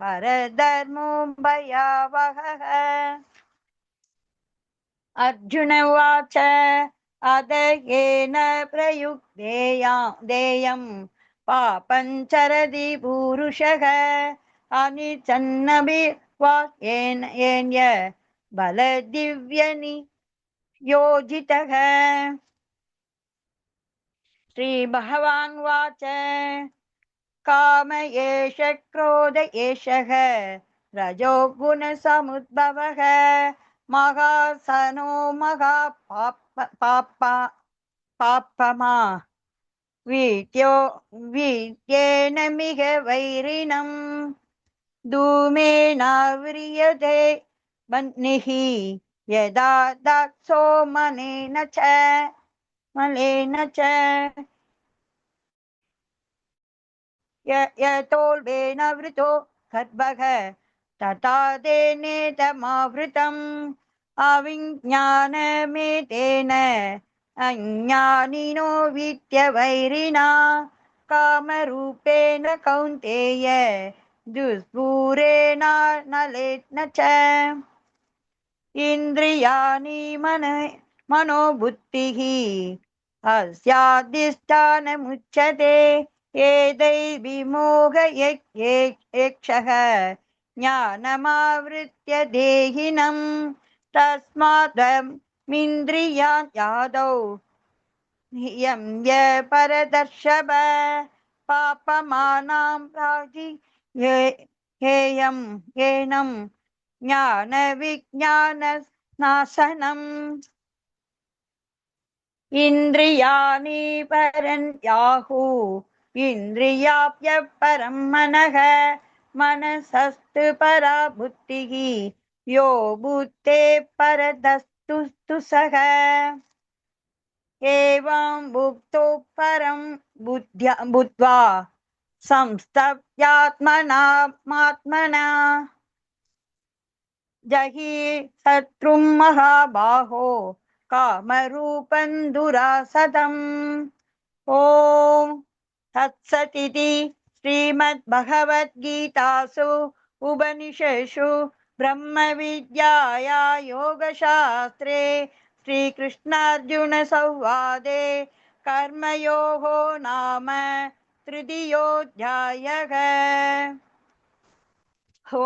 परधर्मो भयावहः अर्जुन उवाच अदयेन देयं पापञ्चरति पूरुषः अनिचन्नभि येन्य बलदिव्यनि योजितः। श्रीभगवान् वाच काम एष क्रोध एषः रजो गुणसमुद्भवः महासनो पापमा वीत्यो वीत्येन मिह वैरिणम् धूमेनाव्रियते बह्निः यदा दात्सो मलेन च यतोल्बेन वृतो गर्भः तथा तेनेदमावृतम् अविज्ञानमेतेन अज्ञानिनो विद्यवैरिणा कामरूपेण कौन्तेय दुष्पूरेण नलेन च इन्द्रियाणि मनोबुद्धिः अस्याधिष्ठानमुच्यते एतैर्विमोहयेक्षः ज्ञानमावृत्य देहिनम् तस्मादमिन्द्रियादौ नियम्य परदर्शभ पापमानां प्राचि येनं ज्ञानविज्ञाननाशनम् इन्द्रियाणि परन्याहुः इन्द्रियाभ्यः मनः मनसस्तु परा बुद्धिः यो बुद्धे परतस्तु सः एवं बुद्धो परं बुद्ध्वा संस्तभ्यात्मना जहि शत्रुं महाबाहो कामरूपं दुरासदम् ॐ तत्सदिति श्रीमद्भगवद्गीतासु उपनिषत्सु ब्रह्मविद्याया योगशास्त्रे श्रीकृष्णार्जुनसंवादे कर्मयोगो नाम तृतीयोऽध्यायः। ॐ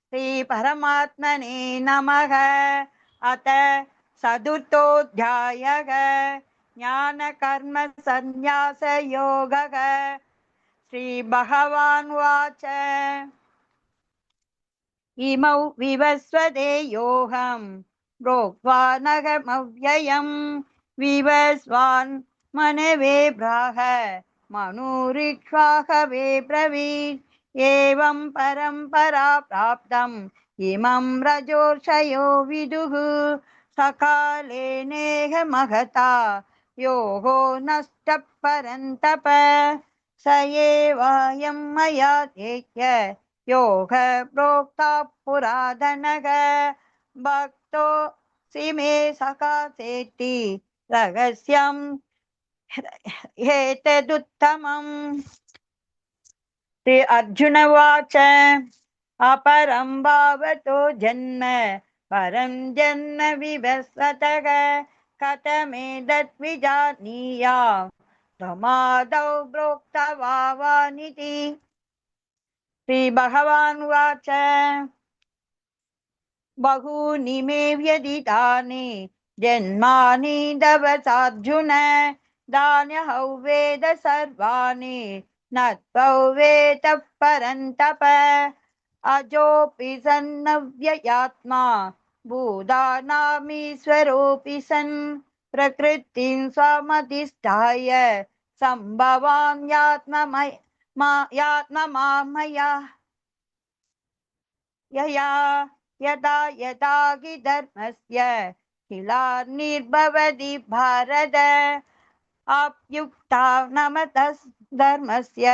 श्रीपरमात्मने नमः। अथ चतुर्थोऽध्यायः ज्ञानकर्मसन्न्यासयोगः। श्रीभगवान् उवाच इमौ विवस्वते योऽहं प्रोक्त्वा नगमव्ययम् विवस्वान् मनवे ब्राह मनुरिक्ष्वाकवे ब्रवीत् एवं परम्परा प्राप्तम् इमं रजोर्षयो विदुः सकाले नेह महता योगो नष्टः परन्तप स एवायं मया तेह्य योग प्रोक्ता पुरातनः भक्तो सिमे सकाशेति रहस्यम् एतदुत्तमम्। श्री अर्जुन उवाच अपरं भावतो जन्म परं जन्म विवस्वतः कथमेतद्विजानीयाम् त्वमादौ प्रोक्तवानिति। श्रीभगवान् उवाच बहूनि मे व्यतीतानि जन्मानि तपसार्जुन तान्यहं वेद सर्वाणि न त्वं वेदः परन्तप अजोऽपि सन्नव्ययात्मा भूतानामीश्वरोऽपि सन् प्रकृतिं स्वमधिष्ठाय सम्भवान् यात्ममामया यया यदा यदा हि धर्मस्य किलानिर्भवति भारत अप्युक्ता नमतः धर्मस्य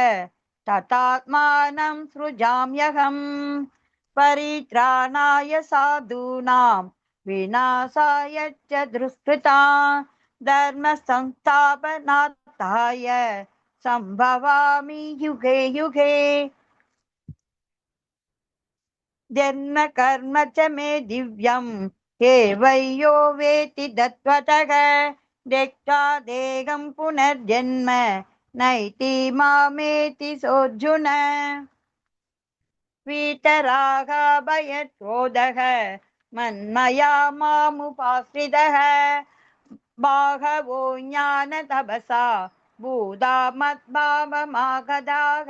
तथात्मानं सृजाम्यहम् परित्राणाय साधूनां विनाशाय च दुष्कृतां धर्म संस्थापनार्थाय संभवामि युगे युगे। जन्म कर्म च मे दिव्यम् ये वै यो वेति तत्त्वतः त्यक्त्वा देहं पुनर्जन्म नैति मामेति सोऽर्जुन वीतरागभयक्रोधः मन्मया मामुपाश्रितः बाहवो ज्ञानतपसा भूता मद्भावमागताः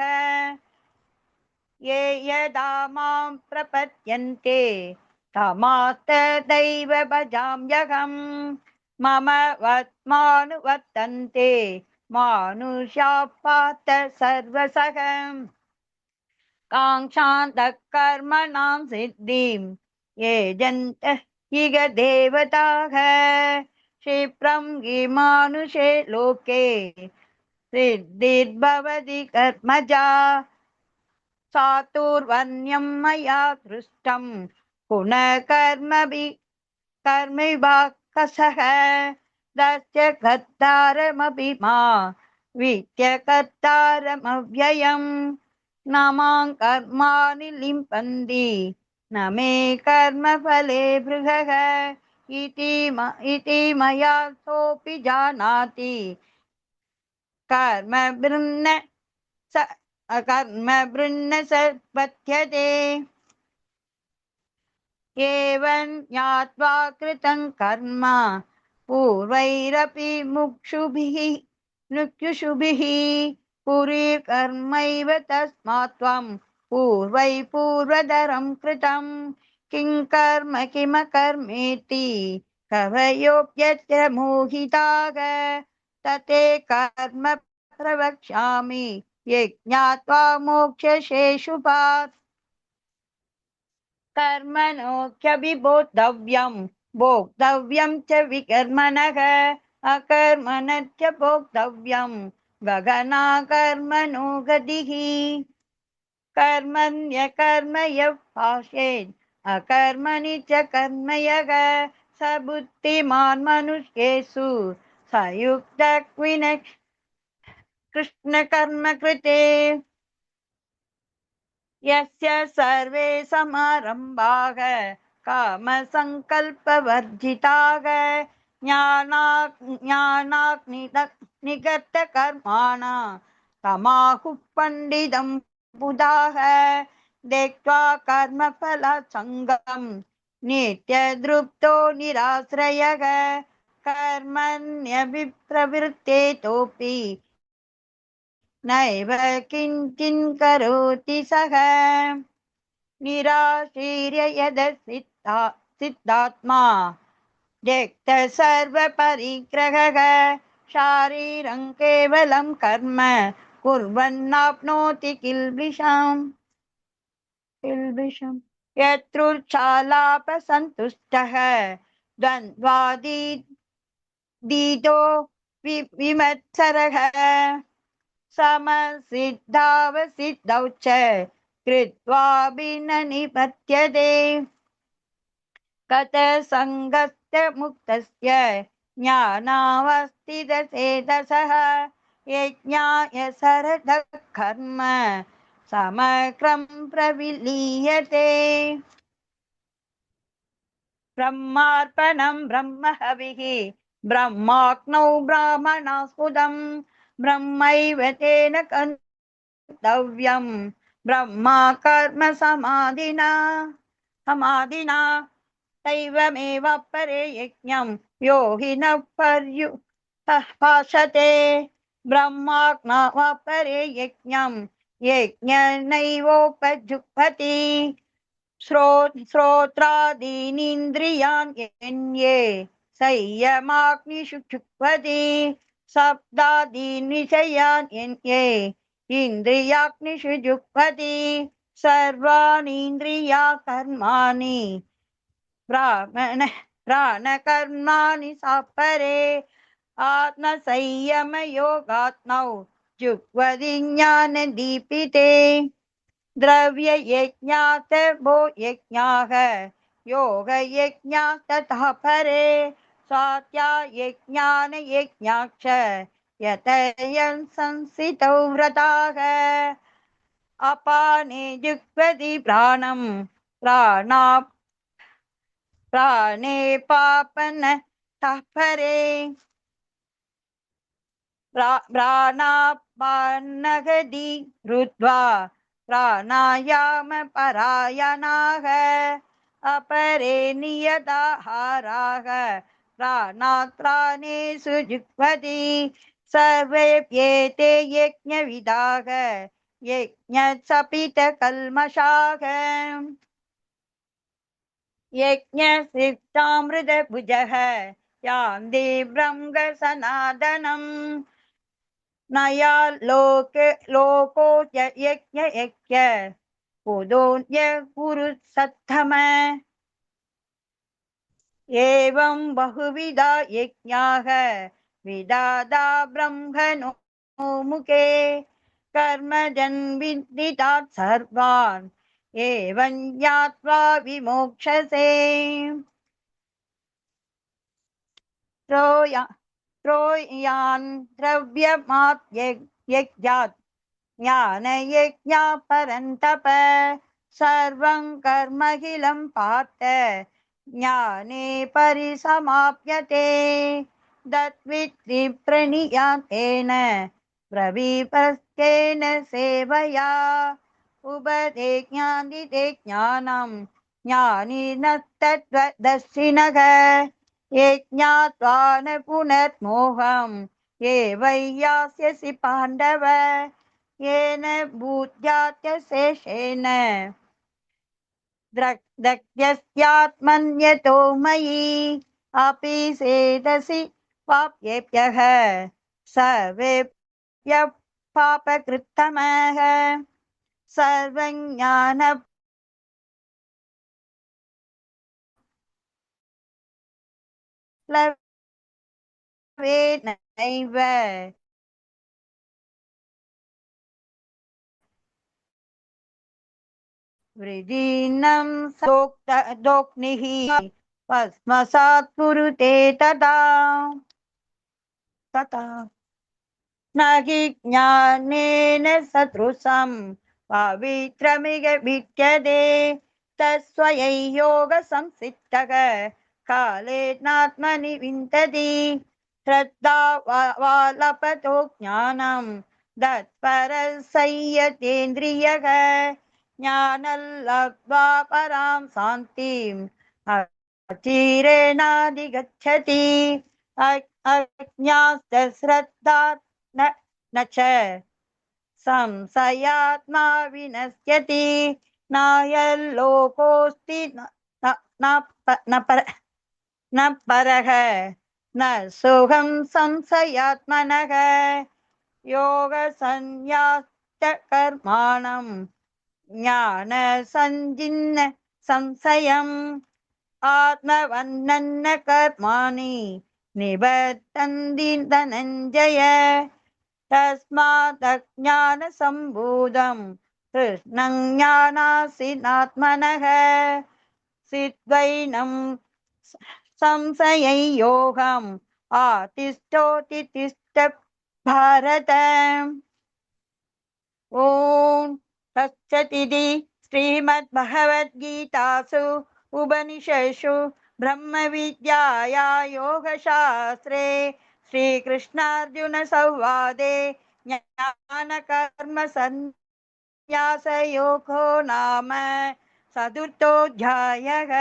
ये यदा मां प्रपद्यन्ते तमास्तदैव भजाम्यहम् मम वर्त्मानुवर्तन्ते मानुषाः पार्थ सर्वसः काङ्क्षान्तः कर्मणां सिद्धिं ये जन्तः इह देवताः क्षिप्रं हि मानुषे लोके सिद्धिर्भवति कर्मजा चातुर्वर्ण्यं मया दृष्टं पुनः कर्मविभागसः दस्य कर्तारमपि मा विद्य कर्तारमव्ययम् न मां कर्माणि लिम्पन्ति न मे कर्मफले भृगः इति मया सोऽपि जानाति कर्म बृन्न स पथ्यते एवं ज्ञात्वा कृतं कर्म पूर्वैरपि मुक्षुभिः पुरी कर्मैव तस्मात् त्वं पूर्वधरं कृतं किं कर्म किमकर्मेति कवयोऽप्यत्र मोहिताः तते कर्म प्रवक्ष्यामि यज्ञात्वा मोक्षशेषुपात् कर्मणोऽख्यभिबोद्धव्यं भोक्तव्यं च विकर्मणः अकर्मणश्च भोक्तव्यं गगना कर्मणो गतिः कर्मण्यकर्म यः भाषेत् अकर्मणि च कर्म यः स बुद्धिमान् मनुष्येषु स युक्तः कृष्णकर्म कृते यस्य सर्वे समारम्भाः कामसङ्कल्पवर्जिताः ज्ञानाग्निगतकर्माणा तमाहुः पण्डितं बुधाः त्यक्त्वा कर्मफलसङ्गं नित्यदृप्तो निराश्रयः कर्मण्यभिप्रवृत्तेतोऽपि नैव किञ्चिन् करोति सः निराशीर्य सिद्धात्मा त्यक्त सर्वपरिग्रहः शारीरं केवलं कर्म कुर्वन्नाप्नोति किल्बिषम् यत्रुच्छालापसन्तुष्टः द्वन्द्वातीतो विमत्सरः समसिद्धावसिद्धौ च कृत्वापि न निबध्यते गतसङ्गस्य मुक्तस्य ज्ञानावस्थितचेतसः यज्ञाय सरलः कर्म समग्रं प्रविलीयते ब्रह्मार्पणं ब्रह्महविः ब्रह्माग्नौ ब्राह्मणास्पदं ब्रह्मैव तेन कर्तव्यं ब्रह्मा कर्म समाधिना दैवमेव परे यज्ञं यो हि न पर्युपासते ब्रह्माग्नः परे यज्ञं यज्ञनैवोपजुह्वति श्रोत्रादीनीन्द्रियाण्ये संयमाग्निषु जुह्वति शब्दादीन् विषयाण्ये इन्द्रियाग्निषु जुह्वति सर्वाणीन्द्रिया कर्माणि प्राणकर्माणि सापरे आत्मसंयमयोगात्मौ जुह्वति ज्ञानदीपिते द्रव्ययज्ञात् भो यज्ञाः योगयज्ञात् ततः परे स्वाध्यायज्ञानयज्ञाच्च यतयं संसितौ व्रताः अपाने जुह्वति प्राणं प्राणे पापन तपरे प्राणापानगति रुद्वा प्राणायाम परायणाः अपरे नियताहाराः प्राणात् प्राणेषु जुह्वति सर्वेप्येते यज्ञविदाः यज्ञसपितकल्मषाः यज्ञसिद्धामृतभुजः यान्ति ब्रह्म सनातनम् नया लोको यज्ञ पुदोऽन्य पुरुषत्तम एवं बहुविधा यज्ञाः विदादा ब्रह्मणो मुखे कर्मजन् विदितात् सर्वान् एवं ज्ञात्वा विमोक्षसे त्रोयान् द्रव्यमात् यज्ञात् ज्ञानयज्ञा परन्तप सर्वं कर्मखिलं पार्थ ज्ञाने परिसमाप्यते तद्विद्धि प्रणियातेन प्रविपस्तेन सेवया उपदे ज्ञानिते ज्ञानं ज्ञानिनस्तद्वदर्शिनः ये ज्ञात्वा न पुनर्मोहम् ये वै यास्यसि पाण्डव येन भूत्यात्यशेषेण दग्ध्यस्यात्मन्यतो मयि अपि सेदसि पाप्येभ्यः सर्वेभ्यः पापकृत्तमः सर्वज्ञान प्लवेनैव वृदीनं दोग्निः भस्मसात् कुरुते तदा न हि ज्ञानेन सदृशं पवित्रमिह विद्यते तस्वयै योगसंसिद्धः कालेनात्मनि विन्दति श्रद्धावालपतो ज्ञानं तत्परसंयतेन्द्रियः ज्ञानलब्ध्वा परां शान्तिम् अचिरेणाधिगच्छति अज्ञाश्च श्रद्धा न च संशयात्मा विनश्यति नायल्लोकोऽस्ति न परः न सुखं संशयात्मनः योगसंन्यास्त कर्माणं ज्ञानसञ्जिन्न संशयम् आत्मवन्नन्न कर्माणि निवर्तन्ति धनञ्जय तस्मादज्ञानसम्भूतं कृष्णं ज्ञानासिनात्मनः सिद्वैनं संशययोगम् आतिष्ठोतिष्ठ भारत ॐ तत्सदिति श्रीमद्भगवद्गीतासु उपनिषत्सु ब्रह्मविद्याया योगशास्त्रे श्रीकृष्णार्जुनसंवादे ज्ञानकर्मसन्न्यासयोगो नाम चतुर्थोऽध्यायः।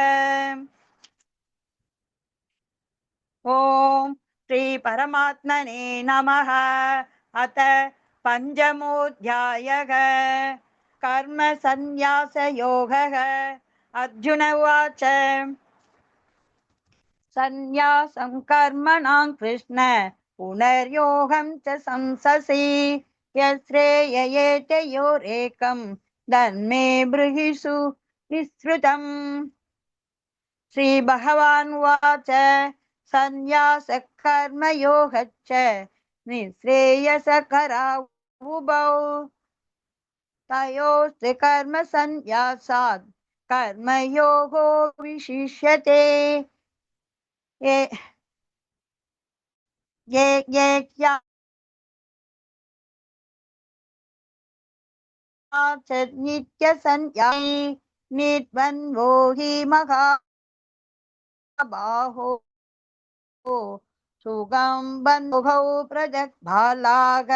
ॐ श्री परमात्मने नमः। अथ पंचमोऽध्यायः कर्मसन्न्यासयोगः। अर्जुन उवाच सन्न्यासं कर्मणां कृष्ण पुनर्योगं च संससि यश्रेययेतयोरेकं धर्मे बृहिषु विस्तृतम्। श्रीभगवान् उवाच सन्न्यासकर्मयोगश्च निःश्रेयसकरा उभौ तयोस्तु कर्मसन्न्यासात् कर्मयोगो विशिष्यते। नित्यसंन्यासी निर्द्वन्द्वो हि महाबाहो बाहो सुगं बन्धुभौ प्रजग्भालाग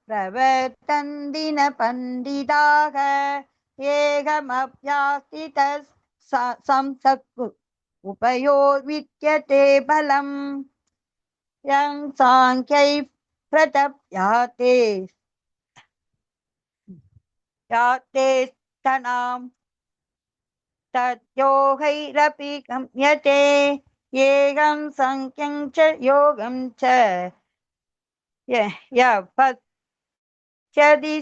प्रवर्तन्दिन पण्डिताः एकमप्यास्थितः संसक् उपयो विद्यते बलम् यं साङ्ख्यै प्रतप्याते याते स्तनाम् तद्योगैरपि गम्यते येगं संख्यं च योगं च यः पश्यति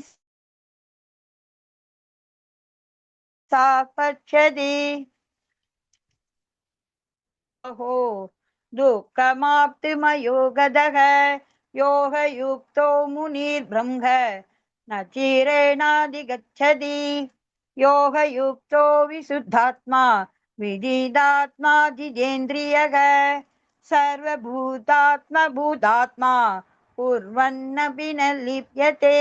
सा पश्यति अहो दुःखमाप्तिमयो गदः योगयुक्तो मुनिर्ब्रह्म न चिरेणाधिगच्छति योगयुक्तो विशुद्धात्मा विदितात्मा जितेन्द्रियः सर्वभूतात्मा कुर्वन्नपि न लिप्यते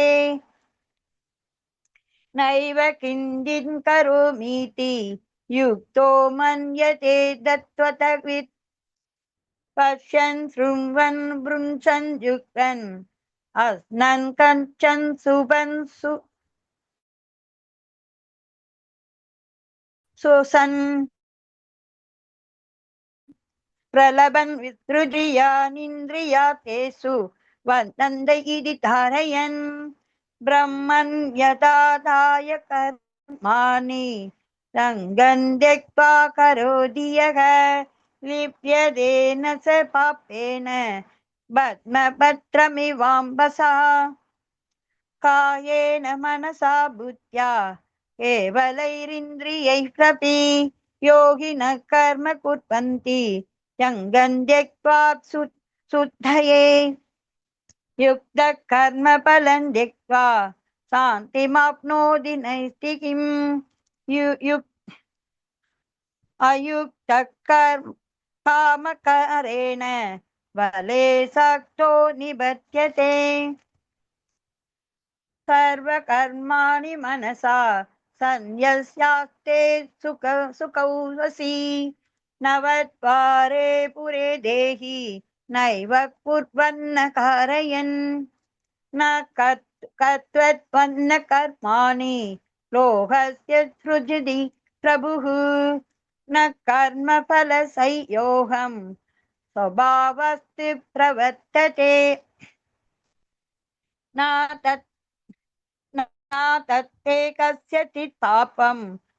नैव किञ्चित् करोमीति युक्तो मन्यते तत्त्वतः पश्यन् शृण्वन् भृंशन् जुह्वन् अस्नन् कञ्चन् सुपन् सुसन् प्रलभन् विसृज्यानिन्द्रियार्थेषु वर्तन्ते इति धारयन् ब्रह्मन् यथाधाय कर्माणि सङ्गं त्यक्त्वा करोति यः लिप्यते न स पापेन पद्मपत्रमिवाम्बसा कायेन मनसा बुद्ध्या केवलैरिन्द्रियैः प्रपि योगिनः कर्म कुर्वन्ति सङ्गं त्यक्त्वा शुद्धये युक्तः कर्मफलं त्यक्त्वा शान्तिमाप्नोति नैष्ठिकीम् अयुक्तः कामकारेण बले सक्तो निबध्यते सर्वकर्माणि मनसा सन्न्यस्यास्ते सुखौ वसी नवद्वारे पुरे देहि नैव कुर्वन्न कारयन् न कर्तृत्वन्न कर्माणि लोभस्य सृजति प्रभुः न कर्मफलसंयोगं स्वभावस्तु प्रवर्तते न तत्ते कस्यचित् पापं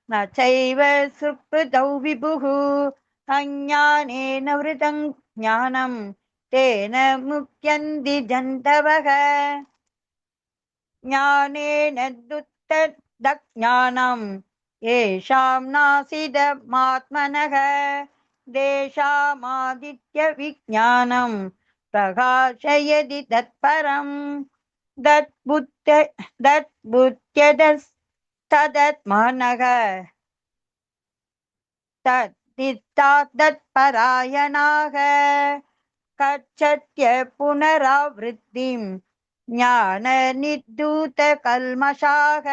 न चैव सुकृतौ विभुः अज्ञानेन वृतं ज्ञानं तेन मुह्यन्ति जन्तवः ज्ञानेन दुत्तदज्ञानं येषां नासीदमात्मनः तेषामादित्यविज्ञानं प्रकाशयति तत्परम् दद्बुद्ध्यदस्तदत्मानः तत्परायणाः गच्छत्य पुनरावृत्तिं ज्ञाननिर्धूतकल्मषाः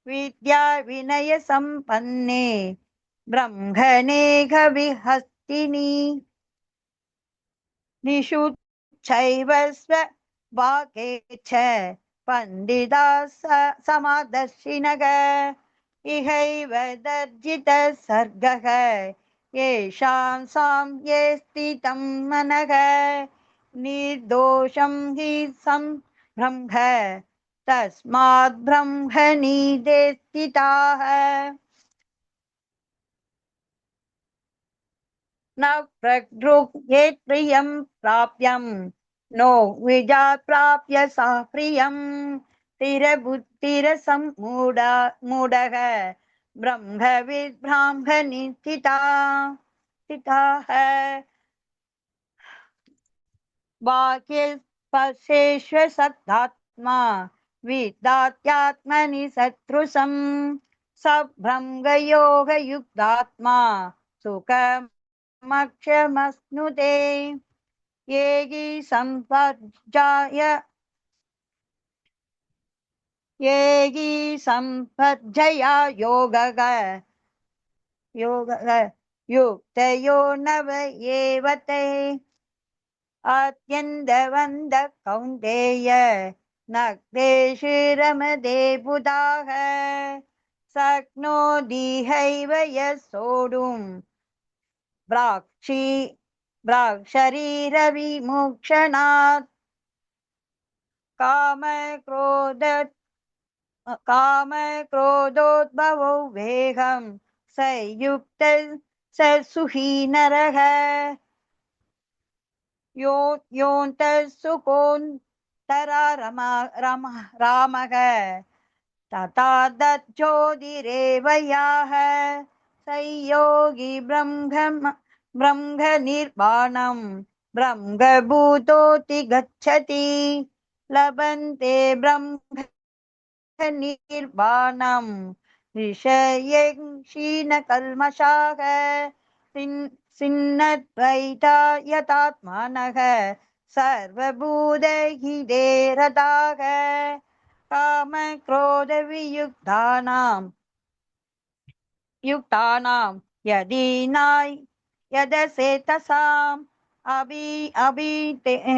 विद्या विनय संपन्ने ब्रह्मणे विहस्तिनि निषुच्चैव स्वभागे च पण्डिता समादर्शिनः इहैव दर्जितः सर्गः येषां साम्ये स्थितं मनः निर्दोषं हि ब्रह्म तस्मात् ब्रह्मणि ते स्थिताः न प्रगृह्येत् प्रियं प्राप्यं नो विजात् प्राप्य सा प्रियं स्थिरबुद्धिरसम्मूढः ब्रह्मविद् ब्राह्मणि स्थिताः बाह्ये स्पर्शेष्वसत्तात्मा विदात्यात्मनि सदृशं स ब्रह्मयोगयुक्तात्मा सुखमक्षमश्नुते येगी संपज्जया योगः युक्तयो नव एव ते अत्यन्तवन्त कौन्तेय नग्नेषु रमते बुधाः शक्नोतिहैव यः सोढुम् प्राक्शरीरविमोक्षणात् कामक्रोधोद्भवो वेगं स युक्त स सुखी नरः योऽन्तः सुकोऽन्तरा रामः तथा दज्जोतिरेव याः स योगी ब्रह्मनिर्वाणं ब्रह्मभूतोऽति गच्छति लभन्ते ब्रह्मनिर्वाणं ऋषयः क्षीणकल्मषाः सिन्नद्वैता यतात्मानः सर्वभूतहिते रताः कामक्रोधवियुक्तानां यदसेतसाम्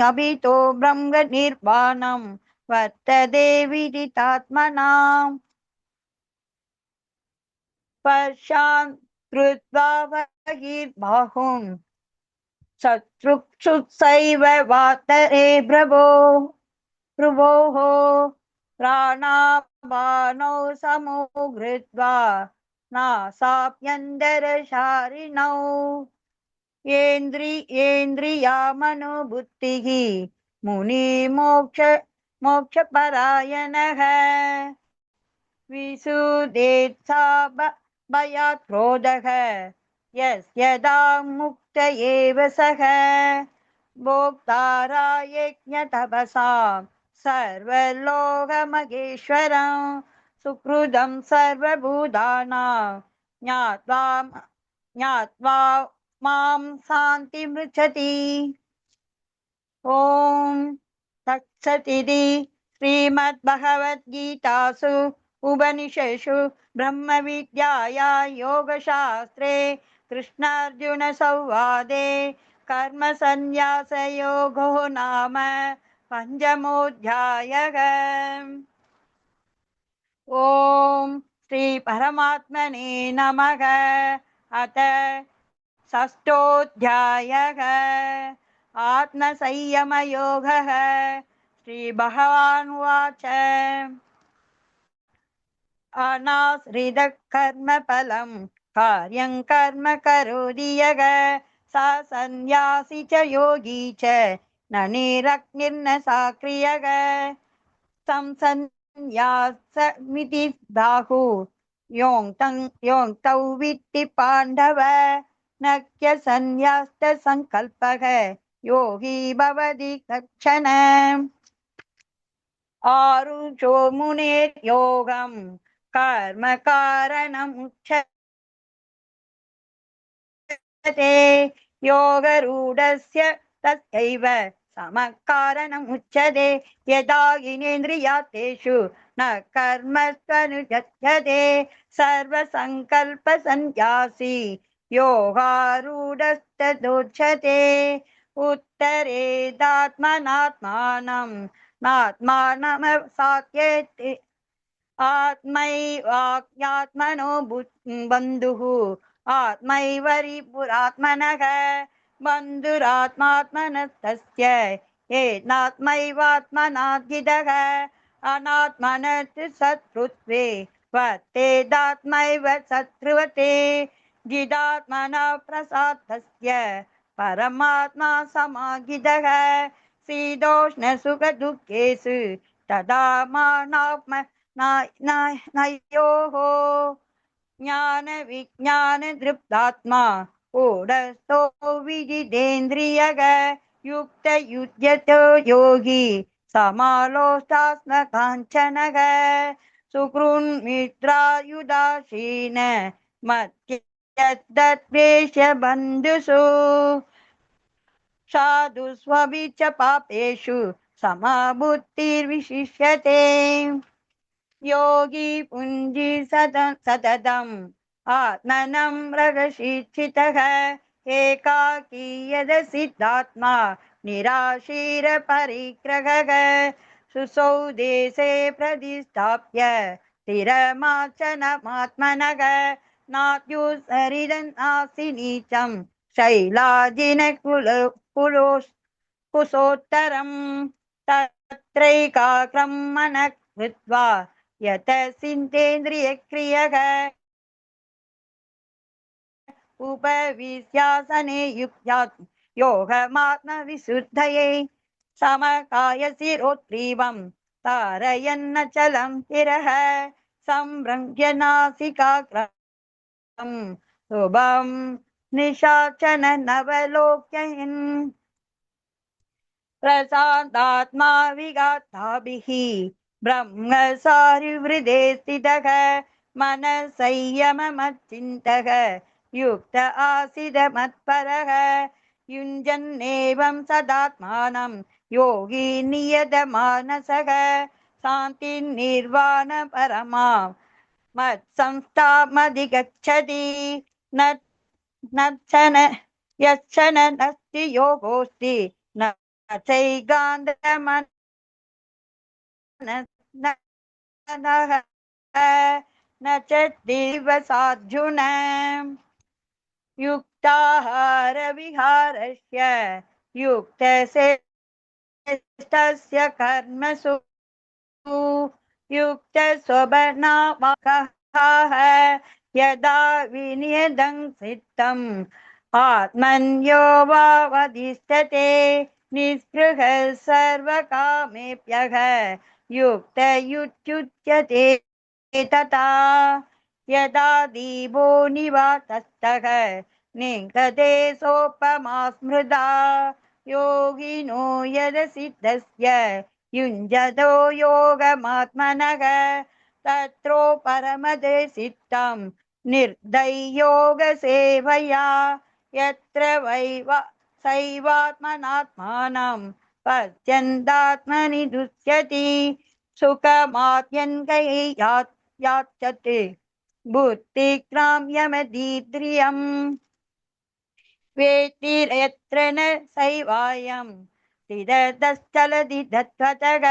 अभितो ब्रह्मनिर्वाणं वर्तते विदितात्मनाम् स्पर्शान् कृत्वा बहिर्बाहुं चक्षुषैव वातरे भ्रुवोः प्राणापानौ समो कृत्वा नासाभ्यन्तरचारिणौ येन्द्रियामनोबुद्धिः मोक्षपरायणः विसुदेत्सा भयात् क्रोधः यदा मुक्त एव सः भोक्तारा यज्ञतपसां सर्वलोकमहेश्वरं सुहृदं सर्वभूतानां ज्ञात्वा मां शान्तिमृच्छति। ॐ तत्सदिति श्रीमद्भगवद्गीतासु उपनिषत्सु ब्रह्मविद्यायां योगशास्त्रे कृष्णार्जुनसंवादे कर्मसन्न्यासयोगो नाम पञ्चमोऽध्यायः। ॐ श्रीपरमात्मने नमः। अथ षष्ठोऽध्यायः आत्मसंयमयोगः। श्रीभगवानुवाच अनाश्रितः कर्मफलं कार्यं कर्म करोति यः सा सन्न्यासी च योगी च न निरग्निर्न सक्रियः संसन्न्यासमिति बाहुः योक्तौ वित्ति पाण्डव न ह्यसन्न्याससङ्कल्पः योगी भवति तत्क्षण आरुषो मुनेर्योगं कर्म कारणमुच्यते योगरूढस्य तस्यैव समः कारणमुच्यते यदा इन्द्रियार्थेषु न कर्मत्वनुजज्यते सर्वसङ्कल्पसन्न्यासी योगारूढस्तदोच्यते उत्तरेदात्मनात्मानं नात्मानमसात्येति आत्मैवात्मनो बन्धुः आत्मैवरिपुरात्मनः बन्धुरात्मात्मनस्तस्य येनात्मैवात्मनाद्यतः अनात्मनः शत्रुत्वे वर्तेदात्मैव शत्रुवते जिदात्मनः प्रसादस्य परमात्मा समाहितः शीतोष्णसुखदुःखेषु तदा मानात्मनयोः ज्ञानविज्ञानदृप्तात्मा ऊढस्थो विजितेन्द्रियः युक्तयुज्यतो योगी समालोष्टास्मकाञ्चनः सुकृन्मित्रायुदासीन मत्यद्वेष्य साधुष्वपि च पापेषु समबुद्धिर्विशिष्यते योगी पुञ्जी सततं आत्मनं रगशीर्षितः एकाकी यदसिद्धात्मा निराशीरपरिग्रहः सुसौ देशे प्रतिष्ठाप्य स्थिरमाचनमात्मनः नात्युत्सरिदन्नास्ति नीचं कुशोत्तरम् तत्रैकाग्रं मनः कृत्वा यत सिन्तेन्द्रियक्रियः उपविश्यासने युक्त्यात् योगमात्मविशुद्धये समकायशिरोत्रीवं तारयन्नचलं स्थिरः संभ्रम्य नासिकाग्रं शुभं निशाचन नवलोक्ययन् प्रसादात्मा विगाताभिः ब्रह्मसारिवृदे स्थितः मनसंयममच्चिन्तः युक्त आसीदमत्परः युञ्जन्नेवं सदात्मानं योगी नियतमानसः शान्तिर्निर्वाणपरमां मत्संस्थामधिगच्छति नच्छन यच्छन नस्ति योगोऽस्ति न चैकान्तमनः न च दिवसार्जुन युक्ताहारविहारस्य युक्तश्रेष्ठस्य कर्मसु युक्तस्वभावः यदा विनियतं चित्तम् आत्मन्योऽवतिष्ठते निःस्पृहः सर्वकामेभ्यः युक्तयुच्यते तथा यदा दीपो निवातस्तः निगते सोपमा स्मृता योगिनो यदसिद्धस्य युञ्जतो योगमात्मनः तत्रो परमते सिद्धं निर्दययोगसेवया यत्र सैवात्मनात्मानं पश्यन्तात्मनि दुष्यति सुखमात्यन्कैयाच्यते बुद्धिक्राम्यमदीद्रियम् वेत्ति यत्र न सैवायं स्थितश्चलति तत्त्वतः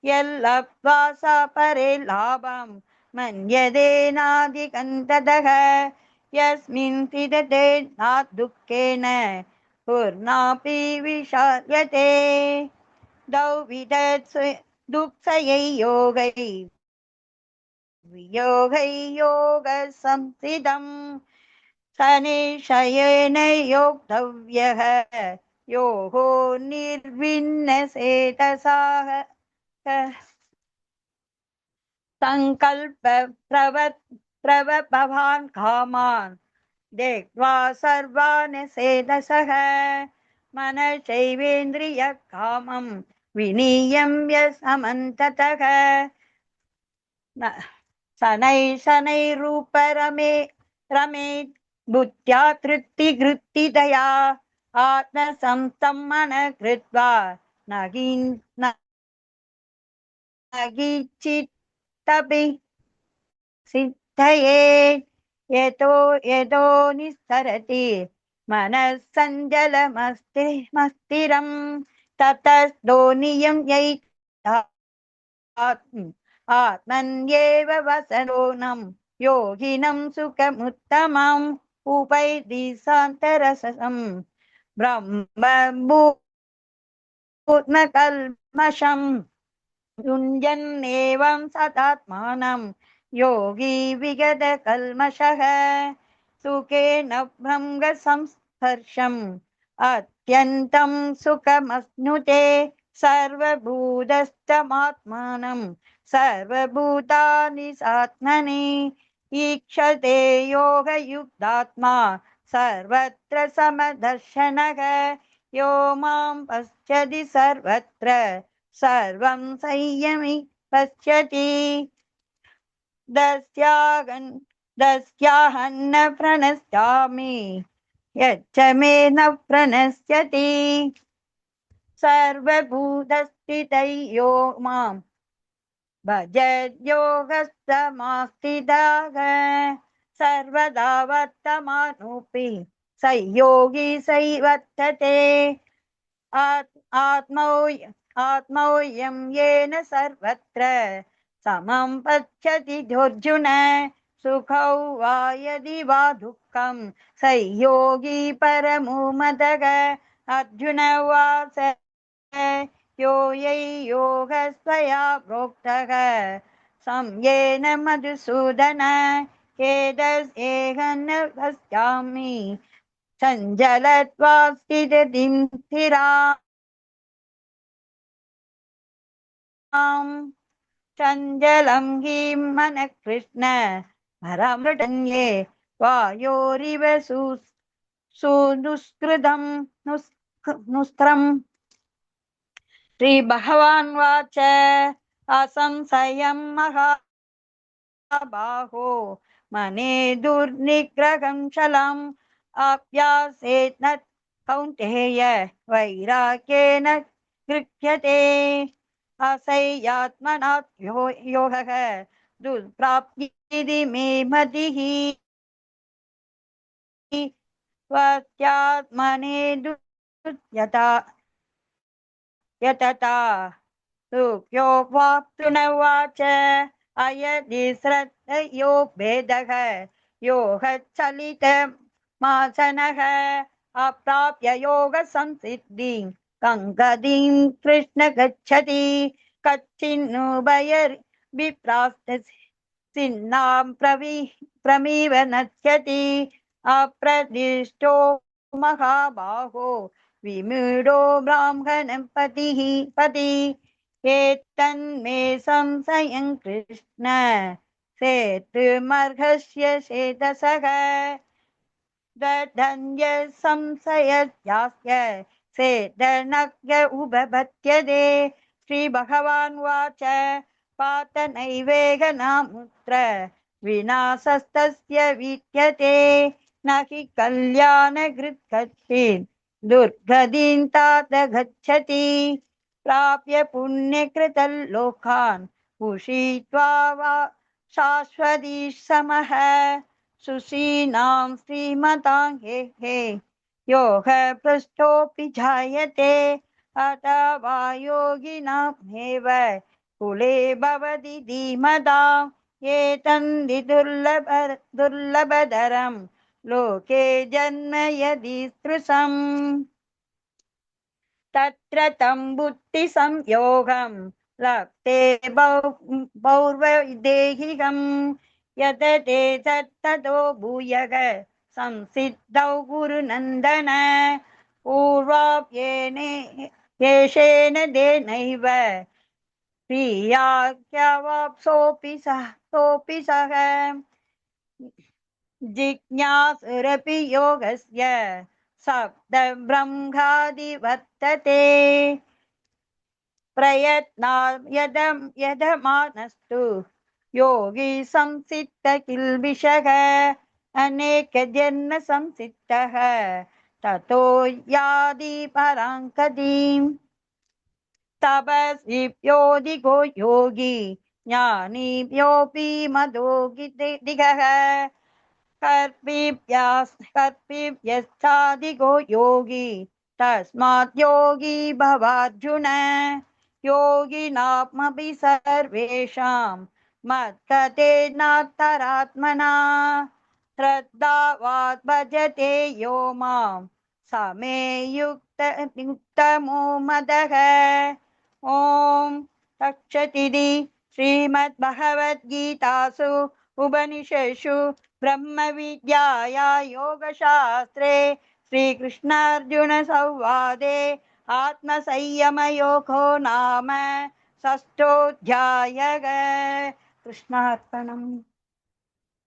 यल्लब्ध्वा सा परे लाभं मन्यते नाधिकन्ततः यस्मिन् स्थिते नादुःखेन पूर्णापि विषार्यते दुःखयै योगै वियोगै योगसंसिदम् सनिशयेन योक्तव्यः योगो निर्विण्णचेतसाः सङ्कल्प प्रवभवान् कामान् त्यक्त्वा सर्वान् चेतसः मनश्चैवेन्द्रियकामं विनियम्य समन्ततः शनैः बुद्ध्या तृप्तिगृत्तिदया आत्मसंस्थमनः कृत्वा न किञ्चिदपि सिद्धये यतो निस्सरति मनः सञ्जलमस्थिरं ततस्तो नियम्यैतात् आत्मन्येव वसनोनं योगिनं सुखमुत्तमम् उपैति शान्तरसं ब्रह्मभूत्मकल्मषम् युञ्जन्नेवं सदात्मानं योगी विगतकल्मषः सुखेन ब्रह्मसंस्पर्शम् अत्यन्तं सुखमश्नुते सर्वभूतस्थमात्मानं सर्वभूतानि सात्मनि ईक्षते योगयुक्तात्मा सर्वत्र समदर्शनः यो मां पश्यति सर्वत्र सर्वं संयमि पश्यति दस्याहन्न प्रणश्यामि यच्च मे न प्रणश्यति सर्वभूतस्थितै यो मां भजद्योगस्तमास्तिदाः सर्वदा वर्तमानोऽपि स योगी सैवर्तते आत्मौयं येन सर्वत्र समं पश्यति अर्जुन सुखौ वा यदि वा दुःखं स योगी परमो मतः अर्जुन उवाच यो यै योगस्त्वया प्रोक्तः संयेन मधुसूदन एतदेहं न पश्यामि चञ्चलत्वा स्थितिं स्थिराम् चञ्चलं हि मनः कृष्ण परमृतन्ये वायोरिव सुदुष्कृतं नुस्त्रम् श्रीभगवान् वाच असंशयं महाबाहो मने दुर्निग्रहं चलम् आप्यासेत् न कौन्तेय वैराग्येन गृह्यते असह्यात्मना योगः दुष्प्राप्तिः मे मतिः स्वात्यात्मने यथा यतता सुख्यो वाप्तुनवाच अयदि श्रद्धयो भेदः योगचलितमासनः अप्राप्य योगसंसिद्धिं कङ्गदिं कृष्ण गच्छति कच्चिन्नु भयर्विप्राप्तसिन्नां प्रमीव नश्यति अप्रदिष्टो महाबाहो विमूढो ब्राह्मणपतिः एतन्मे संशयं कृष्ण सेतुमर्हस्य चेतसः दधन्य संशयस्यास्य सेतनज्ञ उपपद्यते श्रीभगवान् वाच पात नैवेगनामुत्र विनाशस्तस्य विद्यते न हि कल्याणकृत् दुर्गतिं तात गच्छति प्राप्य पुण्यकृतलोकान् उषित्वा वा शाश्वती समः सुशीनां श्रीमतां हे योग पृष्ठोऽपि जायते अथवा योगिनामेव कुले भवति धीमताम् एतन्ति दुर्लभतरं लोके जन्म यदि स्पृशम् तत्र तं बुद्धिसंयोगं लप्ते पौर्वदेहिकं यतते तत्ततो भूयः संसिद्धौ गुरुनन्दन पूर्वाप्येषेण तेनैव प्रियाख्यवाप्सोऽपि सः जिज्ञासुरपि योगस्य सप्तब्रह्मादिवर्तते प्रयत्ना यदमानस्तु योगी संसिद्ध किल्बिषः अनेकजन्म संसिद्धः ततो याति परां गतिम् तपस्विभ्योऽधिको योगी ज्ञानिभ्योऽपि मदोऽधिकः कर्तृभ्यश्चाधिको योगी तस्मात् योगी भवार्जुन योगिनामपि सर्वेषां मद्गतेनान्तरात्मना श्रद्धावान् भजते यो मां समे युक्तमो मदः ॐ तत्सदिति श्रीमद्भगवद्गीतासु उपनिषत्सु ब्रह्मविद्याया योगशास्त्रे श्रीकृष्णार्जुनसंवादे आत्मसंयमयोगो नाम षष्ठोऽध्यायः कृष्णार्पणम्।